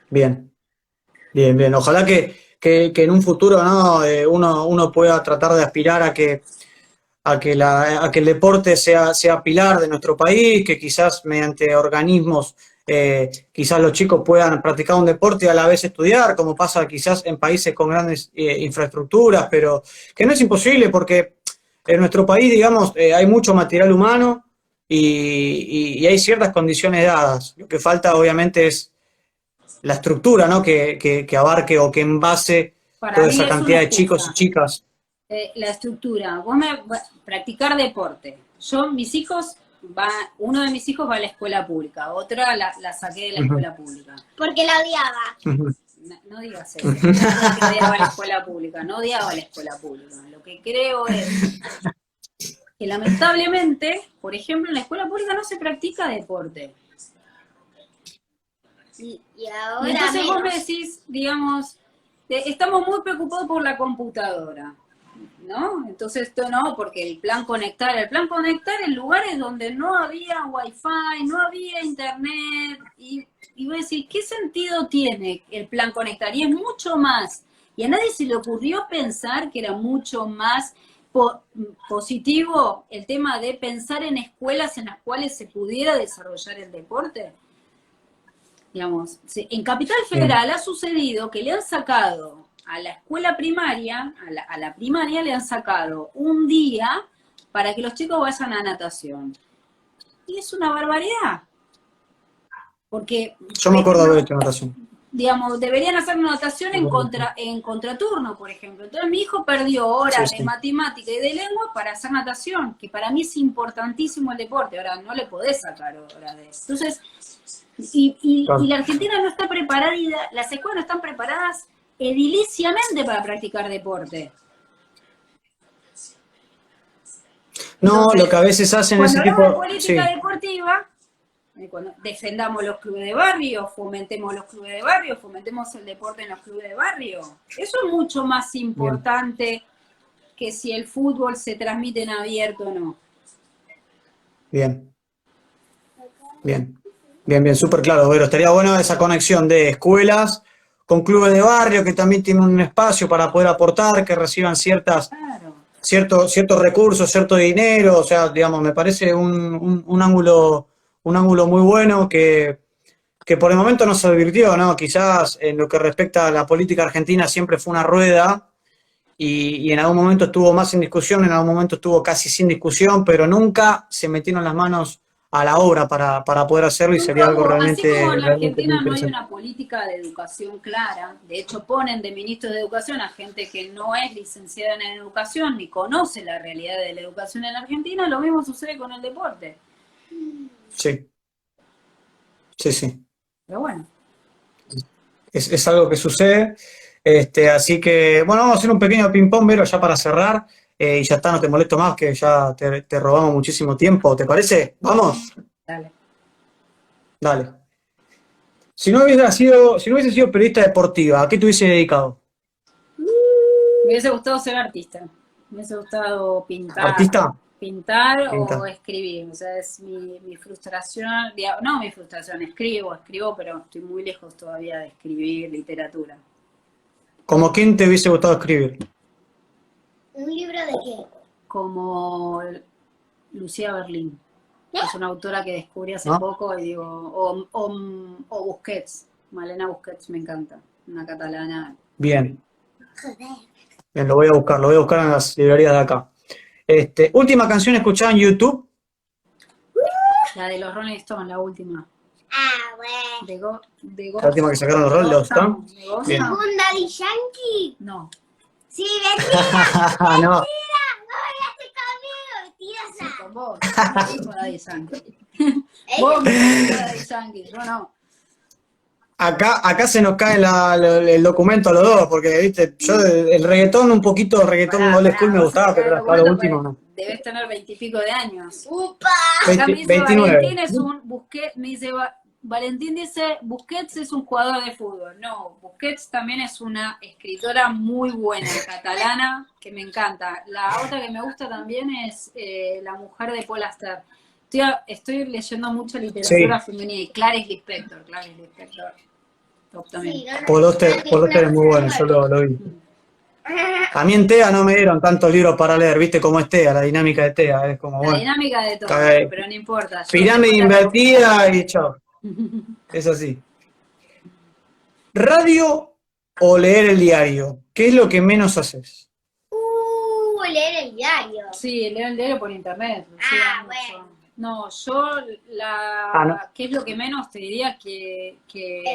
Bien. Ojalá que en un futuro, ¿no? uno pueda tratar de aspirar a que el deporte sea pilar de nuestro país, que quizás mediante organismos quizás los chicos puedan practicar un deporte y a la vez estudiar, como pasa quizás en países con grandes infraestructuras, pero que no es imposible porque en nuestro país, digamos, hay mucho material humano y hay ciertas condiciones dadas. Lo que falta, obviamente, es la estructura, ¿no? Que abarque o que envase toda esa cantidad de chicos y chicas. La estructura. Practicar deporte. Mis hijos, uno de mis hijos va a la escuela pública, otra la saqué de la escuela pública. Porque la odiaba. No digas eso. No odiaba la escuela pública, no odiaba la escuela pública. Lo que creo es que lamentablemente, por ejemplo, en la escuela pública no se practica deporte. Y ahora Y entonces vos me menos. decís, digamos, estamos muy preocupados por la computadora, ¿no? Entonces esto no, porque el plan conectar en lugares donde no había wifi, no había internet, y vos decís, ¿qué sentido tiene el plan conectar? Y es mucho más. Y a nadie se le ocurrió pensar que era mucho más positivo el tema de pensar en escuelas en las cuales se pudiera desarrollar el deporte. Digamos, en Capital Bien. Federal ha sucedido que le han sacado a la escuela primaria, a la primaria le han sacado un día para que los chicos vayan a natación. Y es una barbaridad. Porque, Yo me por acuerdo de haber ejemplo, hecho natación. digamos, deberían hacer natación en contraturno, por ejemplo. Entonces mi hijo perdió Sí, horas de sí. matemática y de lengua para hacer natación, que para mí es importantísimo el deporte. Ahora, no le podés sacar horas de eso. Entonces, y Claro. la Argentina no está preparada, y las escuelas no están preparadas ediliciamente para practicar deporte. No, Entonces, lo que a veces hacen cuando ese hablamos de tipo, política sí, deportiva, cuando defendamos los clubes de barrio, fomentemos los clubes de barrio, fomentemos el deporte en los clubes de barrio. Eso es mucho más bien, importante que si el fútbol se transmite en abierto o no. bien, bien, bien, súper claro, Vero. Estaría bueno esa conexión de escuelas con clubes de barrio que también tienen un espacio para poder aportar, que reciban Claro. ciertos recursos, cierto dinero, o sea, digamos, me parece un ángulo muy bueno que por el momento no se advirtió, ¿no? Quizás en lo que respecta a la política argentina siempre fue una rueda y en algún momento estuvo más en discusión, en algún momento estuvo casi sin discusión, pero nunca se metieron las manos a la obra para poder hacerlo y sería Nunca algo hubo, así como en la realmente muy Argentina no hay interesante. una política de educación clara, de hecho ponen de ministros de educación a gente que no es licenciada en educación ni conoce la realidad de la educación en Argentina, lo mismo sucede con el deporte. Sí, sí, sí. Pero bueno, Es algo que sucede. Así que, bueno, vamos a hacer un pequeño ping-pong, Vero, ya para cerrar. Y ya está, no te molesto más, que ya te robamos muchísimo tiempo. ¿Te parece? ¿Vamos? dale. Dale. Si no hubiese sido periodista deportiva, ¿a qué te hubiese dedicado? Me hubiese gustado ser artista, me hubiese gustado ¿Artista? pintar o Pinta. escribir, o sea, es mi frustración, no mi frustración, escribo, pero estoy muy lejos todavía de escribir literatura. ¿Como quién te hubiese gustado escribir? ¿Un libro de qué? Como Lucía Berlín, que es una autora que descubrí hace ¿No? poco y digo, o Busquets, Malena Busquets me encanta, una catalana. Bien, Joder. bien, lo voy a buscar en las librerías de acá. Última canción escuchada en YouTube. La de los Rolling Stones, la última. Ah, bueno. De La última que sacaron los Rolling Stones. ¿De Ghost Bien. Town? ¿Un Daddy Yankee? No. Sí, mentira. No, No hablaste conmigo, Sí, mentirosa. con vos. Me dijo Daddy Yankee. Vos me dijiste Daddy Yankee, yo no. acá se nos cae el documento a los dos, porque, viste, yo el reggaetón, un poquito, el reggaetón old school me Vos gustaba, sacaste pero el hasta lo documento, último no. debes tener 20 y pico de años. ¡Upa! Acá me dice 29. Valentín es un Busquets, me dice Valentín dice Busquets es un jugador de fútbol. No, Busquets también es una escritora muy buena, catalana, que me encanta. La otra que me gusta también es La mujer de Paul Auster. Estoy leyendo mucha literatura femenina y Clarice Lispector, top también. Sí, no, Paul Auster es muy bueno, yo lo vi. A mí en TEA no me dieron tantos libros para leer, viste cómo es TEA, la dinámica de TEA, es como, La bueno, dinámica de todo, cae- pero no importa. Yo pirámide tengo la invertida y chao, es así. ¿Radio o leer el diario? ¿Qué es lo que menos haces? leer el diario. Sí, leo el diario por internet. Ah, mucho. bueno. No, yo no. ¿qué es lo que menos? Te diría que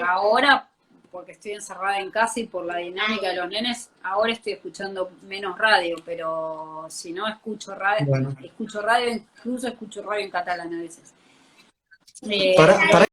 ahora, porque estoy encerrada en casa y por la dinámica de los nenes, ahora estoy escuchando menos radio, pero si no escucho radio, Bueno. incluso escucho radio en catalán a veces. Para